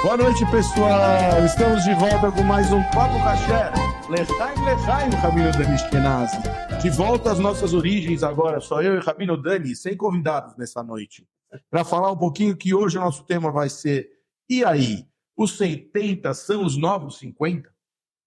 Boa noite, pessoal. Estamos de volta com mais um Papo Caché. Lechaim, Rabino Dani Ashkenazi. De volta às nossas origens agora, só eu e Rabino Dani, sem convidados nessa noite. Para falar um pouquinho que hoje o nosso tema vai ser: e aí? Os 70 são os novos 50?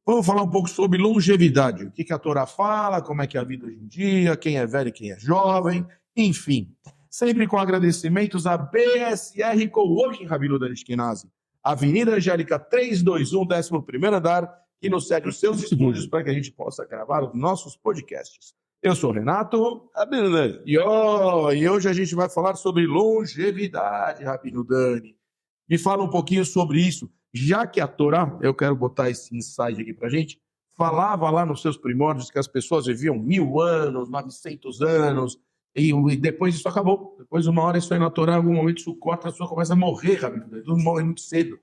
Vamos falar um pouco sobre longevidade. O que a Torá fala, como é que é a vida hoje em dia, quem é velho e quem é jovem, enfim. Sempre com agradecimentos à BSR Coworking, Rabino Dani Ashkenazi. Avenida Angélica 321, 11º andar, que nos cede os seus estúdios para que a gente possa gravar os nossos podcasts. Eu sou o Renato, Rabino Dani, e hoje a gente vai falar sobre longevidade, Rabino Dani. Me fala um pouquinho sobre isso, já que a Torá, eu quero botar esse insight aqui para a gente, falava lá nos seus primórdios que as pessoas viviam 1000 anos, 900 anos, e depois isso acabou. Depois, uma hora, isso aí na Torá, em algum momento, isso corta, a pessoa começa a morrer, Rabino Dani, todo mundo morre muito cedo.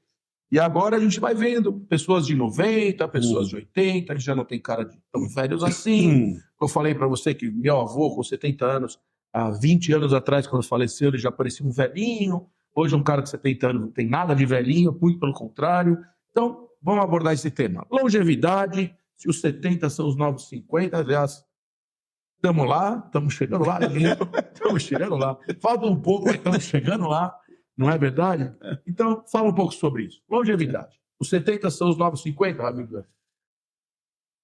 E agora a gente vai vendo pessoas de 90, pessoas de 80, que já não tem cara de tão velhos assim. Eu falei para você que meu avô, com 70 anos, há 20 anos atrás, quando faleceu, ele já parecia um velhinho. Hoje, um cara de 70 anos não tem nada de velhinho, muito pelo contrário. Então, vamos abordar esse tema. Longevidade, se os 70 são os novos 50, aliás, estamos lá, estamos chegando lá, estamos chegando lá. Falta um pouco, mas estamos chegando lá. Não é verdade? Então, fala um pouco sobre isso. Longevidade. Os 70 são os novos 50, amigo?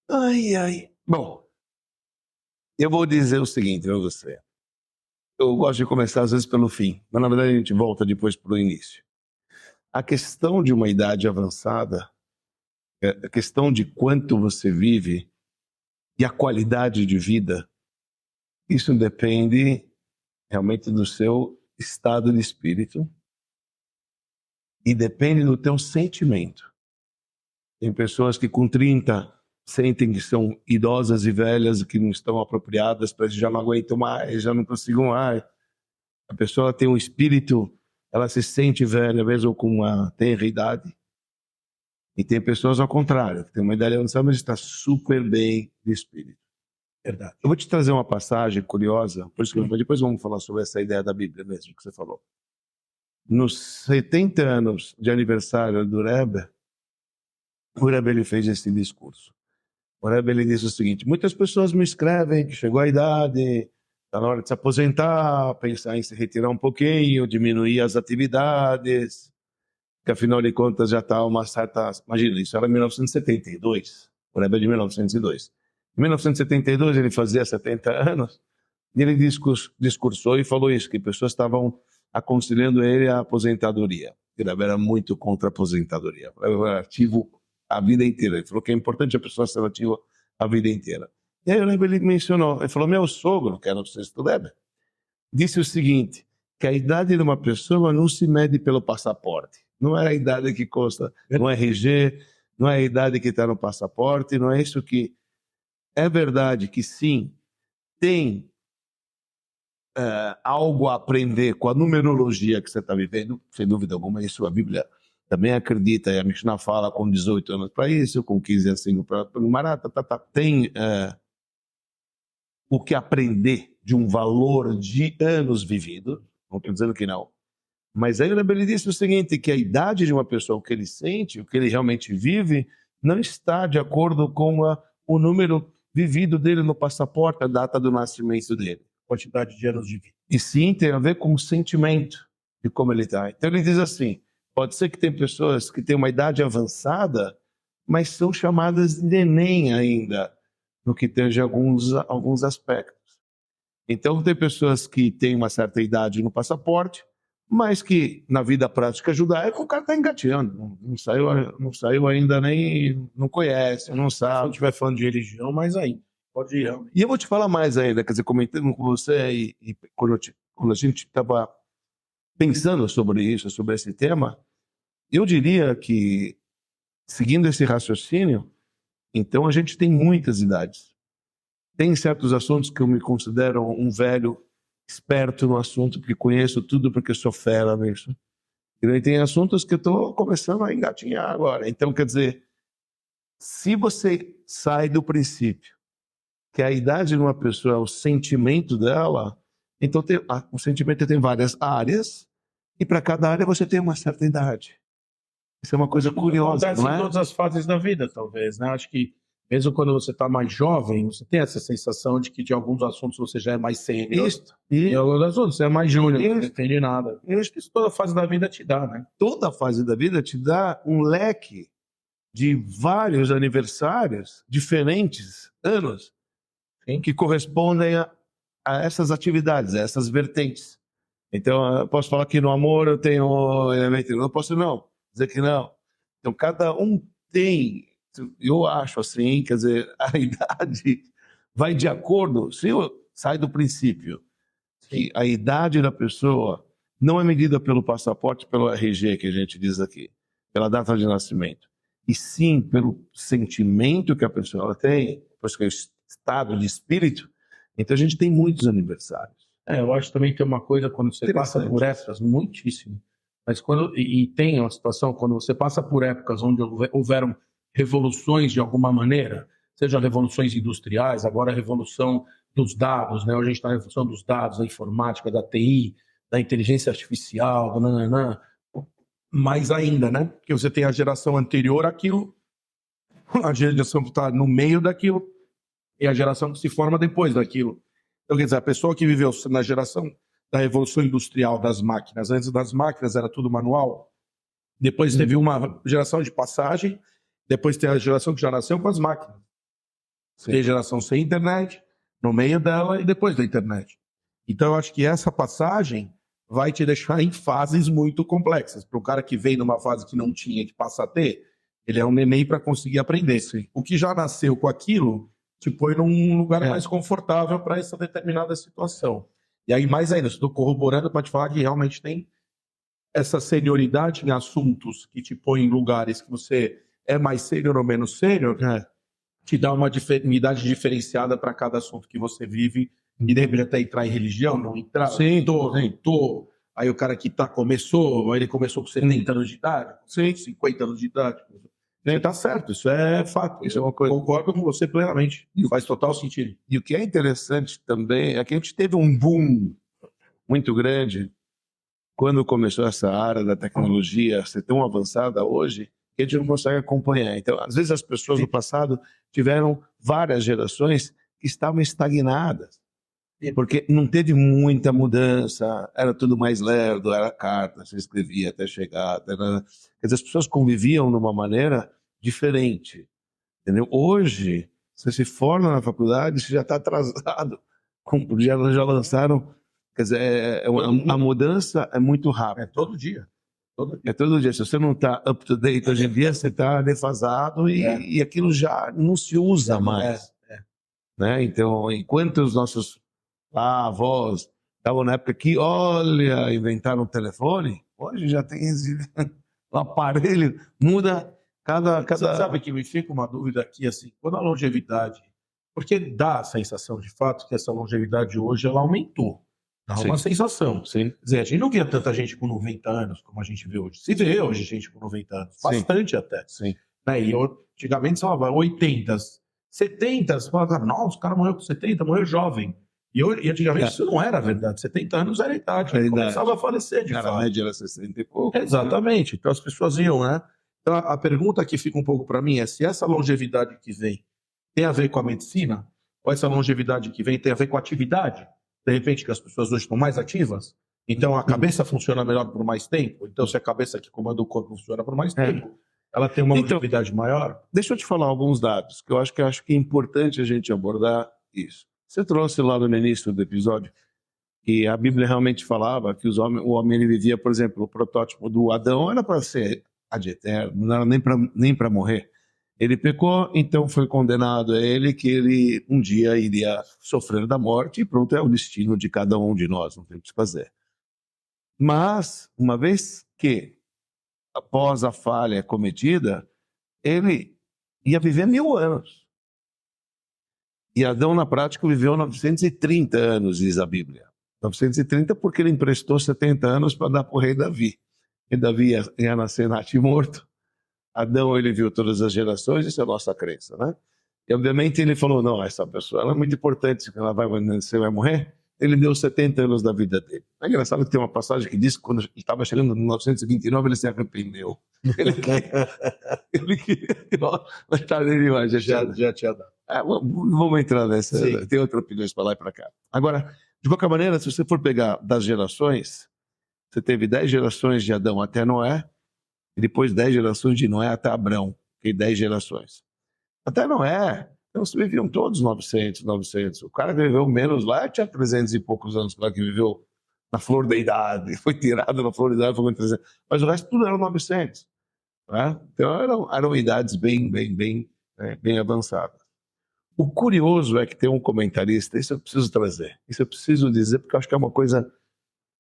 Ai. Bom, eu vou dizer o seguinte para você. Eu gosto de começar às vezes pelo fim, mas na verdade a gente volta depois para o início. A questão de uma idade avançada, a questão de quanto você vive e a qualidade de vida, isso depende realmente do seu estado de espírito e depende do teu sentimento. Tem pessoas que com 30 sentem que são idosas e velhas, que não estão apropriadas, para já não aguentam mais, já não consigo mais. A pessoa tem um espírito, ela se sente velha mesmo com uma tenra idade. E tem pessoas ao contrário, que tem uma idade avançada, mas está super bem de espírito. Verdade. Eu vou te trazer uma passagem curiosa, por isso que depois vamos falar sobre essa ideia da Bíblia mesmo que você falou. Nos 70 anos de aniversário do Rebbe, o Rebbe ele fez esse discurso. O Rebbe ele disse o seguinte: muitas pessoas me escrevem que chegou a idade, está na hora de se aposentar, pensar em se retirar um pouquinho, diminuir as atividades, que afinal de contas já está uma certa... Imagina, isso era em 1972, o Rebbe é de 1902. Em 1972 ele fazia 70 anos, e ele discursou e falou isso, que pessoas estavam aconselhando ele a aposentadoria. O Rebbe era muito contra a aposentadoria, ele era ativo a vida inteira. Ele falou que é importante a pessoa ser ativa a vida inteira. E aí o Rebbe ele mencionou, ele falou: meu sogro, que era o sexto Rebbe, disse o seguinte, que a idade de uma pessoa não se mede pelo passaporte. Não é a idade que consta no RG, não é a idade que está no passaporte, não é isso que... É verdade que sim, tem algo a aprender com a numerologia que você está vivendo, sem dúvida alguma, isso a Bíblia também acredita, e a Mishnah fala com 18 anos para isso, com 15 assim para o Marata, tem o que aprender de um valor de anos vividos, não estou dizendo que não, mas aí o Rebbe disse o seguinte, que a idade de uma pessoa, o que ele sente, o que ele realmente vive, não está de acordo com o número vivido dele no passaporte, a data do nascimento dele. Quantidade de anos de vida. E sim, tem a ver com o sentimento de como ele está. Então ele diz assim, pode ser que tem pessoas que têm uma idade avançada, mas são chamadas de neném ainda, no que tange alguns aspectos. Então tem pessoas que têm uma certa idade no passaporte, mas que na vida prática judaica o cara está engateando, não saiu ainda, nem não conhece, não sabe. Se não estiver falando de religião, mas aí pode ir. E eu vou te falar mais ainda, quer dizer, comentando com você, e quando a gente estava pensando sobre isso, sobre esse tema, eu diria que, seguindo esse raciocínio, então a gente tem muitas idades. Tem certos assuntos que eu me considero um velho esperto no assunto, porque conheço tudo, porque sou fera nisso. E tem assuntos que eu estou começando a engatinhar agora. Então, quer dizer, se você sai do princípio que a idade de uma pessoa é o sentimento dela, então o sentimento tem várias áreas, e para cada área você tem uma certa idade. Isso é uma coisa curiosa, Acontece não em é? todas as fases da vida, talvez, né? Acho que mesmo quando você está mais jovem, você tem essa sensação de que de alguns assuntos você já é mais sênior. Isso. E alguns assuntos você é mais júnior, não Isso. entende nada. Eu acho que isso toda fase da vida te dá, né? Toda fase da vida te dá um leque de vários aniversários diferentes, anos, Sim. que correspondem a essas atividades, a essas vertentes. Então, eu posso falar que no amor eu tenho elemento, eu posso não, dizer que não. Então, cada um tem, eu acho assim, quer dizer, a idade vai de acordo, se eu sai do princípio que a idade da pessoa não é medida pelo passaporte, pelo RG que a gente diz aqui, pela data de nascimento, e sim pelo sentimento que a pessoa tem, por que é o estado de espírito. Então a gente tem muitos aniversários. Eu acho também que tem uma coisa quando você passa por épocas, muitíssimo, mas quando, e tem uma situação, quando você passa por épocas onde houveram revoluções de alguma maneira, seja revoluções industriais, agora a revolução dos dados, né? Hoje a gente está na revolução dos dados, da informática, da TI, da inteligência artificial, do nananã. Mais ainda, né? Porque você tem a geração anterior àquilo, a geração que está no meio daquilo, e a geração que se forma depois daquilo. Então, quer dizer, a pessoa que viveu na geração da revolução industrial das máquinas, antes das máquinas era tudo manual, depois teve uma geração de passagem, depois tem a geração que já nasceu com as máquinas. Sim. Tem a geração sem internet, no meio dela e depois da internet. Então, eu acho que essa passagem vai te deixar em fases muito complexas. Para o cara que veio numa fase que não tinha, que passa a ter, ele é um neném para conseguir aprender. Sim. O que já nasceu com aquilo te põe num lugar mais confortável para essa determinada situação. E aí, mais ainda, estou corroborando para te falar que realmente tem essa senioridade em assuntos que te põe em lugares que você é mais sênior ou menos sênior, te dá uma idade diferenciada para cada assunto que você vive, e de repente até entrar em religião, não entrar, Sim. tô. Aí o cara que começou, ele começou com 70 anos de idade, 50 anos de idade. Você está certo, isso é fato. Isso é uma coisa. Concordo com você plenamente. Faz total sentido. E o que é interessante também é que a gente teve um boom muito grande quando começou essa área da tecnologia ser tão avançada hoje, que a gente não consegue acompanhar. Então, às vezes as pessoas do passado tiveram várias gerações que estavam estagnadas, porque não teve muita mudança, era tudo mais lerdo, era carta, se escrevia até chegar. Quer dizer, as pessoas conviviam de uma maneira diferente. Entendeu? Hoje, você se forma na faculdade, você já está atrasado, já lançaram. Quer dizer, a mudança é muito rápida. É todo dia. É todo dia. Se você não está up to date hoje em dia, você está defasado e aquilo já não se usa mais. Né? Então, enquanto os nossos avós estavam na época que, olha, inventaram o telefone, hoje já tem esse aparelho, muda cada... Você sabe que me fica uma dúvida aqui, assim, quando a longevidade... Porque dá a sensação, de fato, que essa longevidade hoje, ela aumentou. Dá uma sensação. Sim. Quer dizer, a gente não via tanta gente com 90 anos como a gente vê hoje. Se vê hoje gente com 90 anos. Bastante até. Sim. Né? E antigamente, sei lá, 80, 70, você fala, nossa, o cara morreu com 70, morreu jovem. E antigamente isso não era verdade. 70 anos era a idade. Começava a falecer, de fato. A média era 60 e pouco. Exatamente. Então as pessoas iam, né? Então a pergunta que fica um pouco para mim é se essa longevidade que vem tem a ver com a medicina, ou essa longevidade que vem tem a ver com a atividade. De repente que as pessoas hoje estão mais ativas, então a cabeça funciona melhor por mais tempo. Então se a cabeça que comanda o corpo funciona por mais tempo, ela tem uma longevidade maior. Deixa eu te falar alguns dados, que eu acho que é importante a gente abordar isso. Você trouxe lá no início do episódio que a Bíblia realmente falava que o homem ele vivia, por exemplo, o protótipo do Adão era para ser ad eterno, não era nem para morrer. Ele pecou, então foi condenado a ele que ele um dia iria sofrer da morte e pronto, é o destino de cada um de nós, não tem o que fazer. Mas, uma vez que, após a falha cometida, ele ia viver 1000 anos. E Adão, na prática, viveu 930 anos, diz a Bíblia. 930 porque ele emprestou 70 anos para dar para o rei Davi. E Davi ia nascer natimorto. Adão, ele viu todas as gerações, isso é a nossa crença, né? E, obviamente, ele falou, não, essa pessoa ela é muito importante, você vai morrer, ele deu 70 anos da vida dele. É engraçado que tem uma passagem que diz que quando ele estava chegando em 1929, ele se arrependeu. Ele queria... Já tinha dado. Vamos entrar nessa. Sim. Tem outras opiniões para lá e para cá. Agora, de qualquer maneira, se você for pegar das gerações, você teve 10 gerações de Adão até Noé, e depois 10 gerações de Noé até Abrão, que 10 gerações. Até Noé, então viviam todos 900. O cara que viveu menos lá tinha 300 e poucos anos, o cara que viveu na flor da idade, foi tirado na flor da idade, foi com 300. Mas o resto tudo eram 900. Né? Então eram idades bem avançadas. O curioso é que tem um comentarista, isso eu preciso trazer, isso eu preciso dizer, porque eu acho que é uma coisa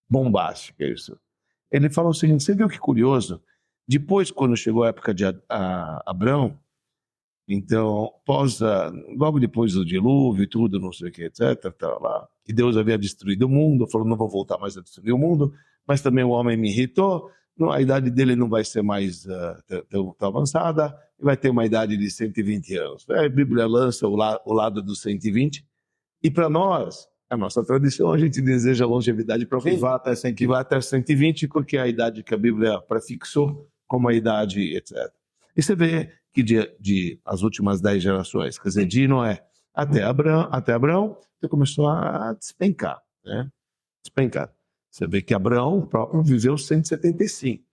bombástica isso. Ele fala o seguinte, você viu que curioso? Depois, quando chegou a época de Abrão, então, logo depois do dilúvio e tudo, não sei o que, etc., que Deus havia destruído o mundo, falou, não vou voltar mais a destruir o mundo, mas também o homem me irritou, a idade dele não vai ser mais tão avançada, vai ter uma idade de 120 anos. A Bíblia lança o lado dos 120, e para nós, a nossa tradição, a gente deseja longevidade para Que vá até 120. Que vá até 120, porque é a idade que a Bíblia prefixou como a idade, etc. E você vê que de as últimas 10 gerações, quer dizer, de Noé até Abrão, você começou a despencar, né? Despencar. Você vê que Abrão próprio viveu 175.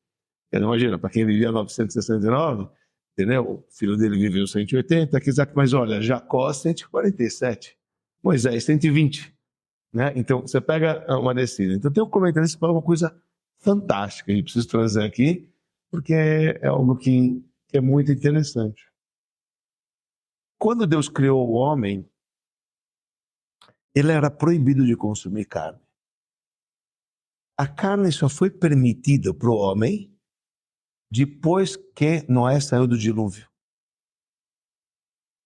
Imagina, para quem vivia 969, entendeu? O filho dele viveu 180, mas olha, Jacó 147, Moisés 120. Né? Então, você pega uma descida. Então, tem um comentário que fala uma coisa fantástica, e preciso trazer aqui, porque é algo que é muito interessante. Quando Deus criou o homem, ele era proibido de consumir carne. A carne só foi permitida para o homem depois que Noé saiu do dilúvio.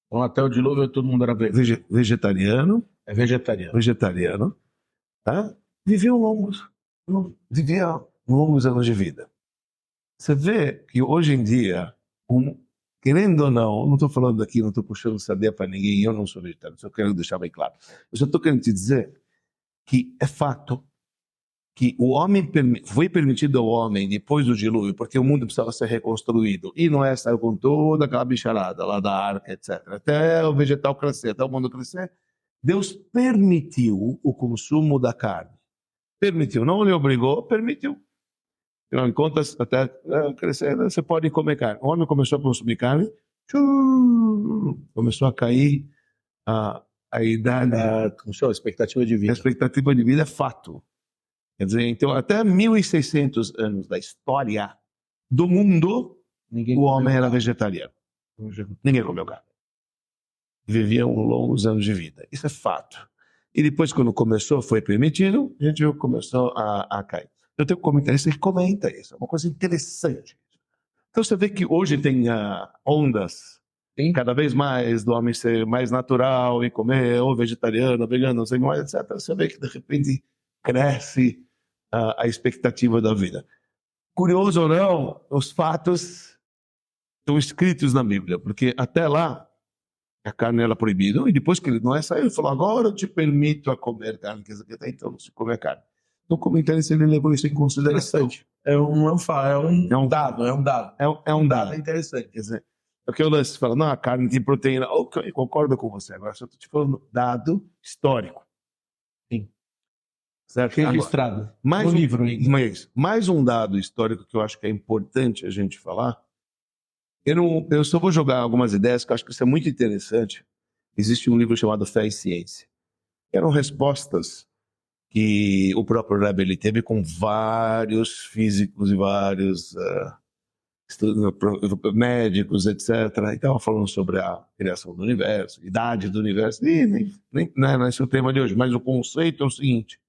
Então, até o dilúvio todo mundo era vegetariano. É vegetariano. Tá? Vivia longos anos de vida. Você vê que hoje em dia, querendo ou não estou falando aqui, não estou puxando sardinha para ninguém, eu não sou vegetariano, só quero deixar bem claro. Eu só estou querendo te dizer que é fato que o homem foi permitido ao homem depois do dilúvio, porque o mundo precisava ser reconstruído, e Noé saiu com toda aquela bicharada lá da arca, etc. Até o vegetal crescer, até o mundo crescer, Deus permitiu o consumo da carne. Permitiu, não lhe obrigou, permitiu. Afinal de contas, até crescer, você pode comer carne. O homem começou a consumir carne, começou a cair a idade. A expectativa de vida. A expectativa de vida é fato. Quer dizer, então, até 1.600 anos da história do mundo, o homem era vegetariano. Ninguém comeu carne. Viviam longos anos de vida. Isso é fato. E depois, quando começou, foi permitido, a gente começou a cair. Eu tenho um comentarista que comenta isso. É uma coisa interessante. Então, você vê que hoje tem ondas, cada vez mais, do homem ser mais natural e comer, ou vegetariano, ou vegano, não sei mais, etc. Você vê que, de repente, cresce a expectativa da vida. Curioso ou não, os fatos estão escritos na Bíblia, porque até lá a carne era proibida, e depois que ele não saiu, ele falou, agora eu te permito a comer carne, quer dizer, até então não se come carne. No comentário ele levou isso em consideração. É um dado. É um dado. É interessante. Quer dizer, porque o lance fala, não, a carne tem proteína. Ok, eu concordo com você, agora só estou te falando dado histórico. Sim. Certo? Registrado. Mais no livro ainda. Mais um dado histórico que eu acho que é importante a gente falar. Eu só vou jogar algumas ideias que eu acho que isso é muito interessante. Existe um livro chamado Fé e Ciência. Eram respostas que o próprio Rebbe ele teve com vários físicos e vários médicos, etc. E estava falando sobre a criação do universo, idade do universo. E não é esse o tema de hoje, mas o conceito é o seguinte.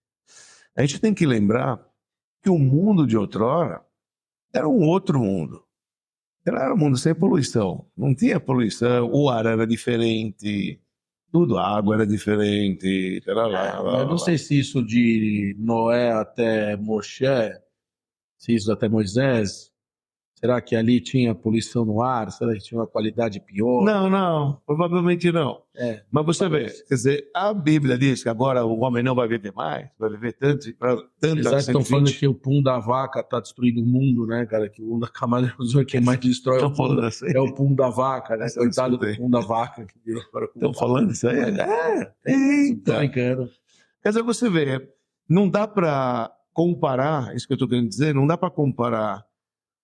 A gente tem que lembrar que o mundo de outrora era um outro mundo. Era um mundo sem poluição. Não tinha poluição, o ar era diferente, tudo, a água era diferente. Eu não sei se isso de Noé até Moshe, se isso até Moisés, Será que ali tinha poluição no ar? Será que tinha uma qualidade pior? Não, provavelmente não. Mas você vê, quer dizer, a Bíblia diz que agora o homem não vai viver mais, vai viver tanto, Apesar que estão falando que o pum da vaca está destruindo o mundo, né, cara? Que o pum da Camaleão, quem mais destrói é o pum da vaca, né? Coitado do pum da vaca. Estão falando isso aí? Eita! Quer dizer, você vê, não dá para comparar, isso que eu estou querendo dizer, não dá para comparar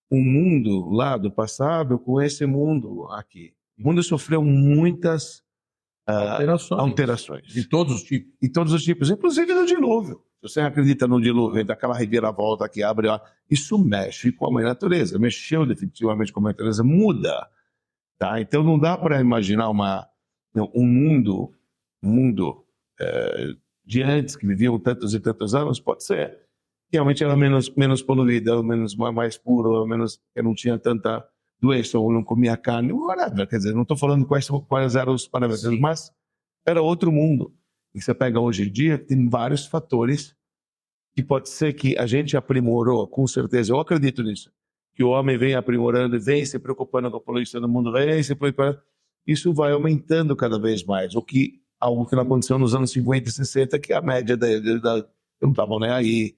o mundo lá do passado com esse mundo aqui. O mundo sofreu muitas alterações. De todos os tipos. De todos os tipos, inclusive no dilúvio. Se você acredita no dilúvio, daquela reviravolta que abre, isso mexe com a mãe natureza. Mexeu definitivamente com a mãe natureza, muda. Tá? Então não dá para imaginar um mundo de antes, que viviam tantos e tantos anos, pode ser. Realmente era menos poluída, mais puro, que não tinha tanta doença, ou não comia carne, whatever. Quer dizer, não estou falando quais eram os parâmetros, mas era outro mundo. E você pega hoje em dia, tem vários fatores que pode ser que a gente aprimorou, com certeza, eu acredito nisso, que o homem vem aprimorando, vem se preocupando com a poluição do mundo, vem se preocupando, isso vai aumentando cada vez mais, algo que não aconteceu nos anos 50 e 60, que a média não estavam nem aí,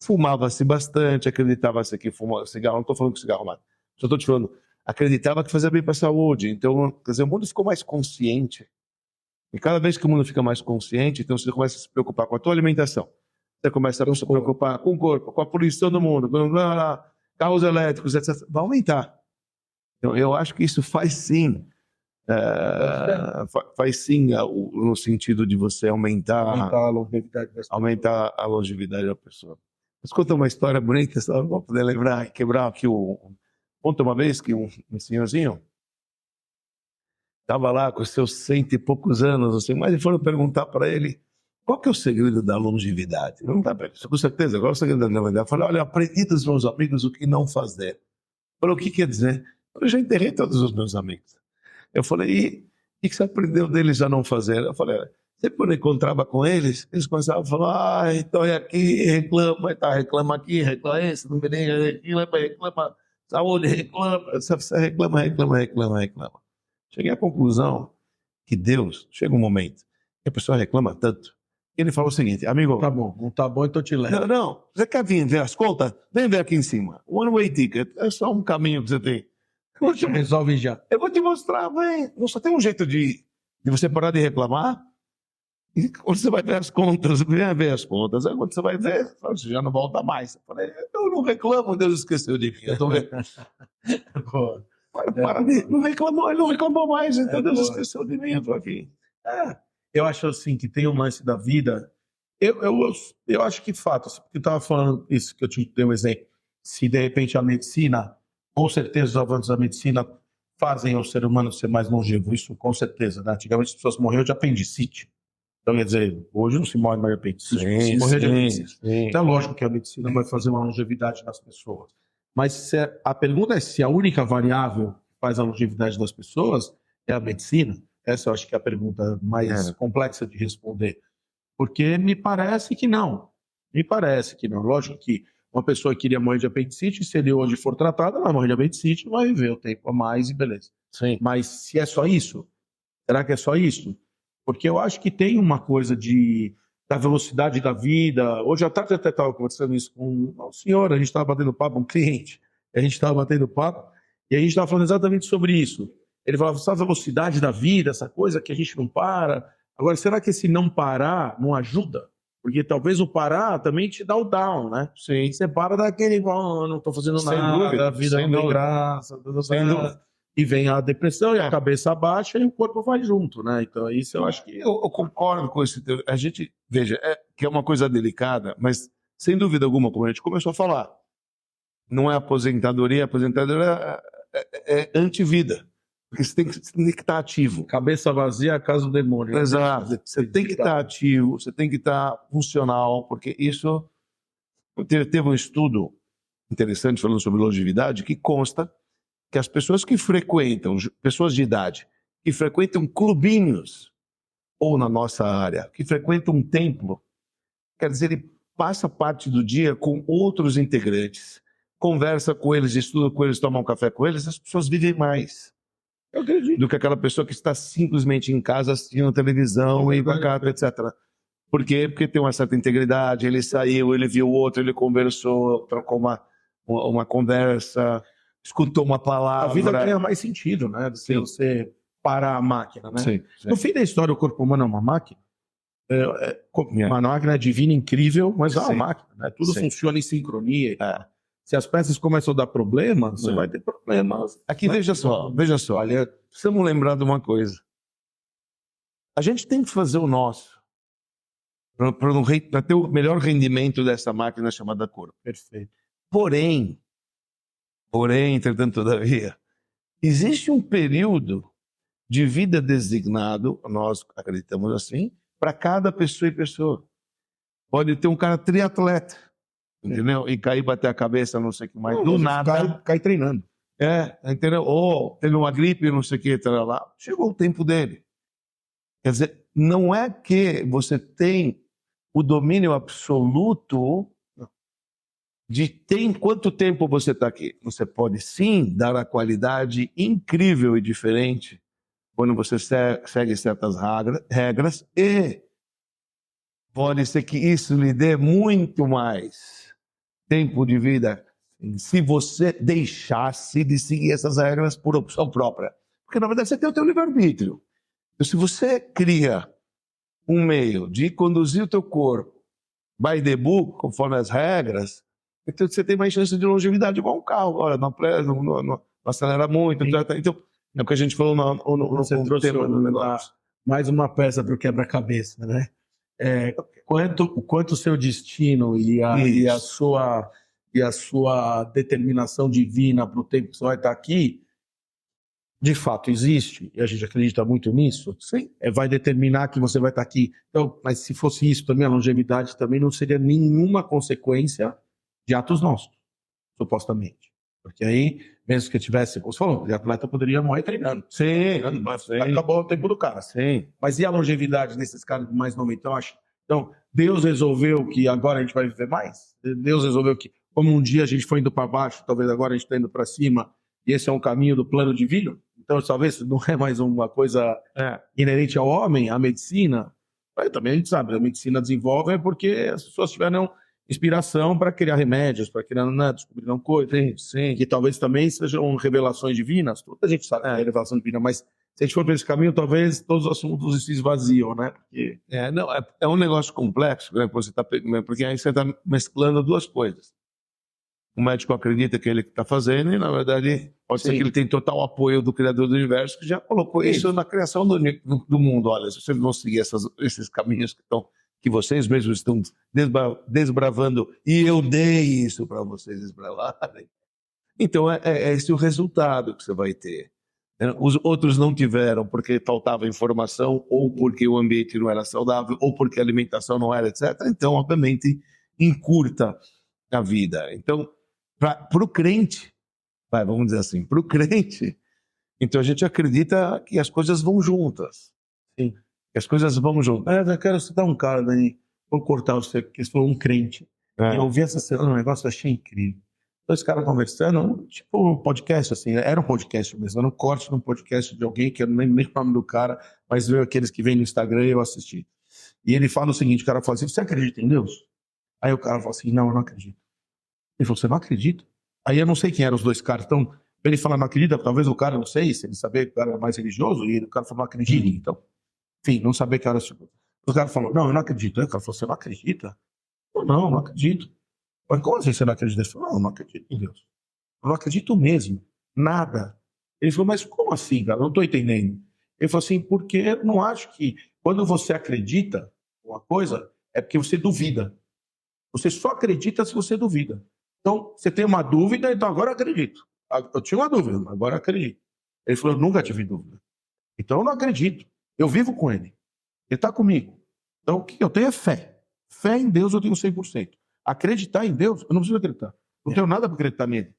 fumava-se bastante, acreditava-se que fumava cigarro, não estou falando que cigarro mata, só estou te falando, acreditava que fazia bem para a saúde, então, quer dizer, o mundo ficou mais consciente, e cada vez que o mundo fica mais consciente, então você começa a se preocupar com a tua alimentação, você começa a se preocupar com o corpo, com a poluição do mundo, com carros elétricos, etc. Vai aumentar. Então, eu acho que isso faz sim, no sentido de você aumentar a longevidade da pessoa. Mas conta uma história bonita, só para poder lembrar, quebrar aqui Conta uma vez que um senhorzinho estava lá com seus 100 e poucos anos, assim, mas foram perguntar para ele qual que é o segredo da longevidade. Não dá para isso, com certeza. Qual é o segredo da longevidade? Eu falei, olha, aprendi dos meus amigos o que não fazer. Falei, o que quer dizer? Eu já enterrei todos os meus amigos. Eu falei, e o que você aprendeu deles a não fazer? Eu falei, sempre quando eu encontrava com eles começavam a falar, então é aqui, reclama aqui, reclama isso, não me reclama saúde, reclama. Cheguei à conclusão que Deus, chega um momento que a pessoa reclama tanto, ele falou o seguinte, amigo... Tá bom, não tá bom, então te levo. Não, você quer vir ver as contas? Vem ver aqui em cima. One way ticket, é só um caminho que você tem. Resolve já. Eu vou te mostrar, vem. Só tem um jeito de você parar de reclamar. E quando você vai ver as contas, vem ver as contas. Aí quando você vai ver, você já não volta mais. Eu falei, eu não reclamo, Deus esqueceu de mim. Eu tô vendo. Ele não reclamou mais, então Deus esqueceu de mim, eu tô aqui. Eu acho assim que tem um lance da vida. Eu acho que fato, porque eu estava falando isso que eu te dei um exemplo. Se de repente a medicina, com certeza os avanços da medicina fazem o ser humano ser mais longevo, isso com certeza, né? Antigamente as pessoas morriam de apendicite. Então, quer dizer, hoje não se morre mais de apendicite, se morrer de apendicite. Então é lógico que a medicina vai fazer uma longevidade nas pessoas. Mas a pergunta é se a única variável que faz a longevidade das pessoas é a medicina. Essa eu acho que é a pergunta mais complexa de responder. Porque me parece que não. Lógico que uma pessoa que queria morrer de apendicite, se ele hoje for tratado, ela vai morrer de apendicite, vai viver o tempo a mais e beleza. Sim. Mas se é só isso, será que é só isso? Porque eu acho que tem uma coisa da velocidade da vida. Hoje à tarde eu até estava conversando isso com um senhor, a gente estava batendo papo, um cliente, a gente estava batendo papo, e a gente estava falando exatamente sobre isso. Ele falava, essa velocidade da vida, essa coisa que a gente não para. Agora, será que esse não parar não ajuda? Porque talvez o parar também te dá o down, né? Sim. Você para daquele, não estou fazendo nada, dúvida, a vida não tem graça, sem dúvida. E vem a depressão, e a cabeça baixa, e o corpo vai junto, né? Então, isso eu acho que... Eu concordo com isso. A gente, veja, que é uma coisa delicada, mas, sem dúvida alguma, como a gente começou a falar, não é aposentadoria é antivida. Porque você tem que estar ativo. Cabeça vazia é a casa do demônio. Exato. Você tem que estar ativo, você tem que estar funcional, porque isso... Teve um estudo interessante falando sobre longevidade que consta que as pessoas que frequentam, pessoas de idade, que frequentam clubinhos, ou na nossa área, que frequentam um templo, quer dizer, ele passa parte do dia com outros integrantes, conversa com eles, estuda com eles, toma um café com eles, as pessoas vivem mais. Eu acredito. Do que aquela pessoa que está simplesmente em casa assistindo televisão e bacana, etc. Por quê? Porque tem uma certa integridade, ele saiu, ele viu o outro, ele conversou, trocou uma conversa, escutou uma palavra. A vida ganha mais sentido, né? Do que você parar a máquina, né? Sim. No fim da história, o corpo humano é uma máquina. Uma máquina divina incrível, mas é uma máquina, né? Tudo funciona em sincronia. Se as peças começam a dar problema, você vai ter problemas. Aqui, veja só. Olha, precisamos lembrar de uma coisa. A gente tem que fazer o nosso para ter o melhor rendimento dessa máquina chamada corpo. Perfeito. Porém, entretanto, todavia, existe um período de vida designado, nós acreditamos assim, para cada pessoa e pessoa. Pode ter um cara triatleta, entendeu? E cair, bater a cabeça, não sei o que mais, do nada. Cai treinando. Entendeu? Ou teve uma gripe, não sei o que, lá. Chegou o tempo dele. Quer dizer, não é que você tem o domínio absoluto de quanto tempo você está aqui. Você pode sim dar a qualidade incrível e diferente quando você segue certas regras, e pode ser que isso lhe dê muito mais tempo de vida se você deixasse de seguir essas regras por opção própria. Porque, na verdade, você tem o teu livre-arbítrio. Então, se você cria um meio de conduzir o teu corpo by the book, conforme as regras, então você tem mais chance de longevidade igual um carro. Olha, não acelera muito. Então, é o que a gente falou no tema do negócio. Mais uma peça para o quebra-cabeça, né? Quanto o seu destino e a sua determinação divina para o tempo que você vai estar aqui, de fato existe, e a gente acredita muito nisso, sim. Vai determinar que você vai estar aqui. Então, mas se fosse isso também, a longevidade também não seria nenhuma consequência de atos nossos, supostamente. Porque aí, mesmo que tivesse, como você falou, o atleta poderia morrer treinando. Sim. Acabou o tempo do cara. Sim. Mas e a longevidade desses caras mais novos? Então, Deus resolveu que agora a gente vai viver mais? Deus resolveu que, como um dia a gente foi indo para baixo, talvez agora a gente está indo para cima, e esse é um caminho do plano divino? Então, talvez não é mais uma coisa inerente ao homem, à medicina. Mas também a gente sabe, a medicina desenvolve porque as pessoas tiveram inspiração para criar remédios, para criar, descobriram coisas, sim, que talvez também sejam revelações divinas. Toda a gente sabe que é revelação divina, mas se a gente for por esse caminho, talvez todos os assuntos se esvaziam, né? Porque... é um negócio complexo, né? Porque aí você está mesclando duas coisas. O médico acredita que ele está fazendo e, na verdade, pode ser que ele tem total apoio do Criador do Universo, que já colocou isso na criação do mundo. Olha, se vocês vão seguir esses caminhos que vocês mesmos estão desbravando, e eu dei isso para vocês desbravarem. Então, é esse o resultado que você vai ter. Os outros não tiveram porque faltava informação, ou porque o ambiente não era saudável, ou porque a alimentação não era, etc. Então, obviamente, encurta a vida. Então, para o crente, vamos dizer assim, para o crente, então a gente acredita que as coisas vão juntas. Sim. As coisas vão juntas. Eu quero citar um cara daí, vou cortar você, porque você falou um crente. Eu ouvi essa semana um negócio, achei incrível. Dois caras conversando, tipo um podcast, assim, era um podcast mesmo, era um corte num podcast de alguém, que eu nem lembro o nome do cara, mas veio aqueles que vêm no Instagram e eu assisti. E ele fala o seguinte, o cara fala assim, você acredita em Deus? Aí o cara fala assim, não, eu não acredito. Ele falou, você não acredita? Aí eu não sei quem eram os dois caras, então, ele fala, não acredita, talvez o cara, não sei, se ele saber que o cara era mais religioso, e o cara falou, não acredita, então. Enfim, não saber que era... O cara falou, não, eu não acredito. Aí o cara falou, você não acredita? Eu, não acredito. Mas como assim você não acredita? Ele falou, não, eu não acredito em Deus. Eu não acredito mesmo. Nada. Ele falou, mas como assim, cara? Eu não estou entendendo. Ele falou assim, porque eu não acho que quando você acredita uma coisa, é porque você duvida. Você só acredita se você duvida. Então, você tem uma dúvida, então agora eu acredito. Eu tinha uma dúvida, agora eu acredito. Ele falou, eu nunca tive dúvida. Então eu não acredito. Eu vivo com ele. Ele está comigo. Então o que eu tenho é fé. Fé em Deus eu tenho 100%. Acreditar em Deus, eu não preciso acreditar. Não tenho nada para acreditar nele.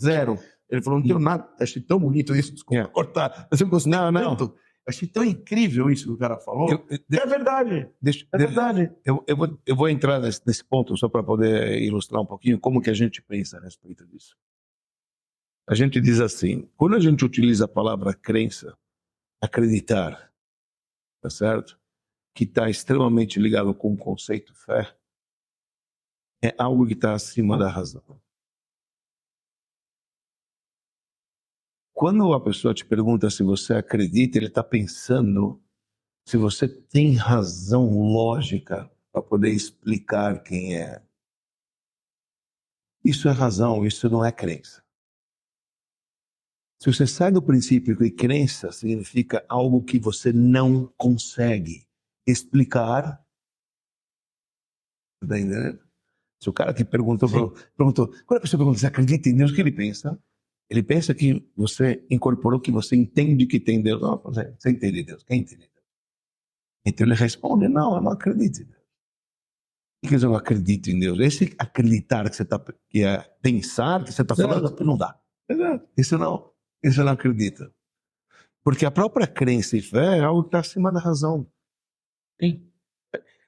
Zero. Ele falou, não tenho nada. Achei tão bonito isso. Desculpa cortar. Mas eu falei, não. Achei tão incrível isso que o cara falou. É verdade. É verdade. Eu vou entrar nesse ponto só para poder ilustrar um pouquinho como que a gente pensa a respeito disso. A gente diz assim, quando a gente utiliza a palavra crença, acreditar, tá certo? Que está extremamente ligado com o conceito fé, é algo que está acima da razão. Quando a pessoa te pergunta se você acredita, ele está pensando se você tem razão lógica para poder explicar quem é. Isso é razão, isso não é crença. Se você sai do princípio que crença significa algo que você não consegue explicar, tá entendendo? Se o cara que perguntou, quando a pessoa pergunta se acredita em Deus, o que ele pensa? Ele pensa que você incorporou que você entende que tem Deus. Não, você entende Deus, quem entende Deus? Então ele responde, não, eu não acredito em Deus. O que eu não acredito em Deus? Esse acreditar que é pensar que você está falando, não dá. Isso não acredita. Porque a própria crença e fé é algo que está acima da razão. Sim.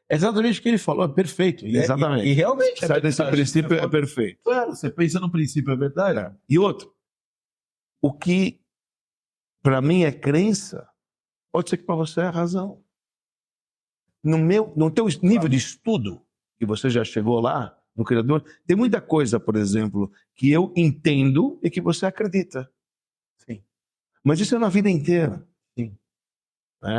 É exatamente o que ele falou, é perfeito. Exatamente. E realmente sai desse princípio, é perfeito. Claro, você pensa no princípio, é verdade. E outro, o que para mim é crença, pode ser que para você é razão. No teu nível de estudo, que você já chegou lá, no Criador, tem muita coisa, por exemplo, que eu entendo e que você acredita. Sim. Mas isso é na vida inteira. Sim.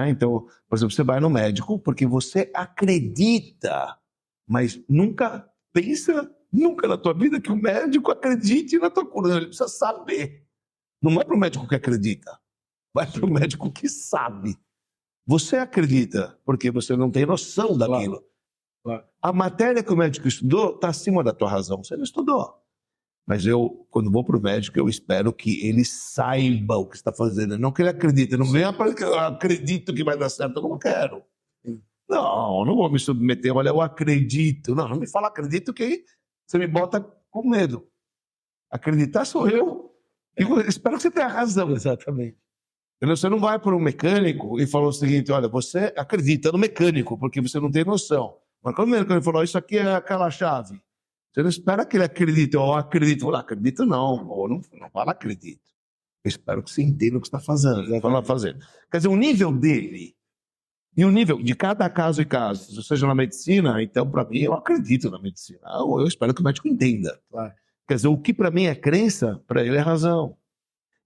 Então, por exemplo, você vai no médico porque você acredita, mas nunca na tua vida que o médico acredite na tua cura. Ele precisa saber. Não é para o médico que acredita, vai para o médico que sabe. Você acredita porque você não tem noção daquilo. Claro. A matéria que o médico estudou está acima da tua razão. Você não estudou. Mas eu, quando vou para o médico, eu espero que ele saiba o que está fazendo. Não que ele acredite. Não venha para que eu acredito que vai dar certo. Eu não quero. Não vou me submeter. Olha, eu acredito. Não me fala acredito que aí você me bota com medo. Acreditar sou eu. E eu espero que você tenha razão. Exatamente. Você não vai para um mecânico e falou o seguinte, olha, você acredita no mecânico porque você não tem noção. Mas quando o mecânico falou, isso aqui é aquela chave. Você não espera que ele acredite, ou acredito. Fala, acredito não, ou não fala acredito. Eu espero que você entenda o que você está fazendo. Quer dizer, o nível dele, e o nível de cada caso e caso, seja na medicina, então para mim eu acredito na medicina. Eu espero que o médico entenda. Claro. Quer dizer, o que para mim é crença, para ele é razão.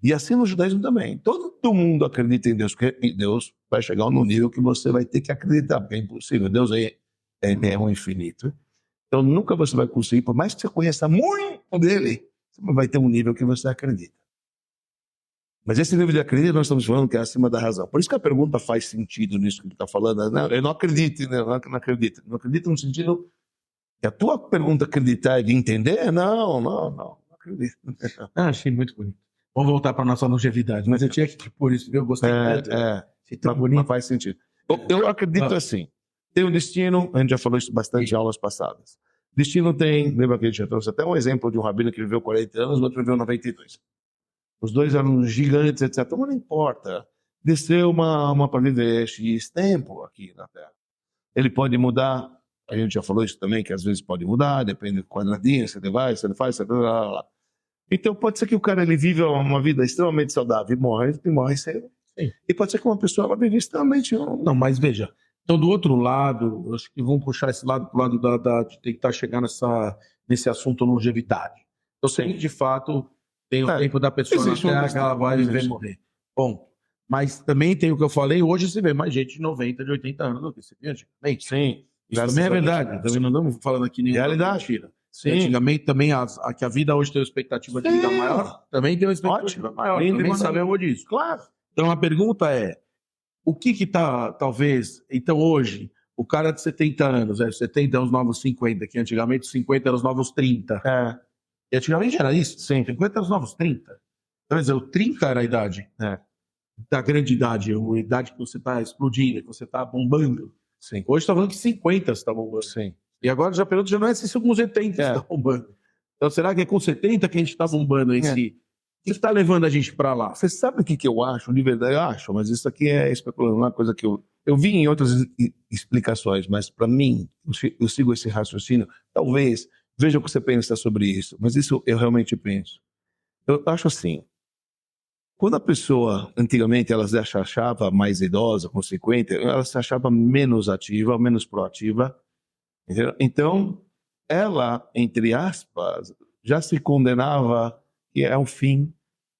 E assim no judaísmo também. Todo mundo acredita em Deus, porque Deus vai chegar num nível que você vai ter que acreditar, porque é impossível. Deus é um infinito. Então nunca você vai conseguir, por mais que você conheça muito dele, você vai ter um nível que você acredita. Mas esse nível de acredito nós estamos falando que é acima da razão. Por isso que a pergunta faz sentido nisso que ele está falando. Não, eu não acredito, né? Não acredito. Não acredito no sentido que a tua pergunta acreditar é de entender? Não acredito. Achei muito bonito. Vamos voltar para a nossa longevidade, mas eu tinha que por isso, eu gostei muito. Mas faz sentido. Eu acredito assim. Tem um destino, a gente já falou isso bastante em aulas passadas. Destino tem, lembra que a gente já trouxe até um exemplo de um rabino que viveu 40 anos, o outro viveu 92. Os dois eram gigantes, etc. Mas não importa. Desceu uma alma para viver X tempo aqui na Terra. Ele pode mudar, a gente já falou isso também, que às vezes pode mudar, depende do quadradinho, se ele vai, se ele faz, lá. Então pode ser que o cara ele vive uma vida extremamente saudável e morre cedo. Sim. E pode ser que uma pessoa ela vive extremamente... Não, mas veja, então do outro lado, acho que vamos puxar esse lado para o lado de tentar chegar nesse assunto longevidade. Então sim, de fato, tem o tempo da pessoa na Terra que ela vai viver e morrer. Bom, mas também tem o que eu falei, hoje você vê mais gente de 90, de 80 anos do que você vê antigamente. Sim. Isso também é verdade. Também não estamos falando aqui nenhuma realidade. Mentira. Sim. Antigamente também que a vida hoje tem uma expectativa de vida maior, também tem uma expectativa maior. Também sabemos disso. Claro. Então a pergunta é, o que está, talvez, então hoje, o cara de 70 anos, 70 é os novos 50, que antigamente 50 eram os novos 30. E antigamente era isso? Sim. 50 eram os novos 30. Quer dizer, o 30 era a idade da grande idade, a idade que você está explodindo, que você está bombando. Sim. Hoje está falando que 50 você está bombando. Sim. E agora já pergunta, já não é se com 70 está bombando. Então será que é com 70 que a gente está bombando esse que está levando a gente para lá? Você sabe o que eu acho? De verdade, eu acho, mas isso aqui é especulando, uma coisa que eu vi em outras explicações, mas para mim, eu sigo esse raciocínio. Talvez, veja o que você pensa sobre isso, mas isso eu realmente penso. Eu acho assim, quando a pessoa, antigamente, ela se achava mais idosa, com 50, ela se achava menos ativa, menos proativa, entendeu? Então, ela, entre aspas, já se condenava que é um fim,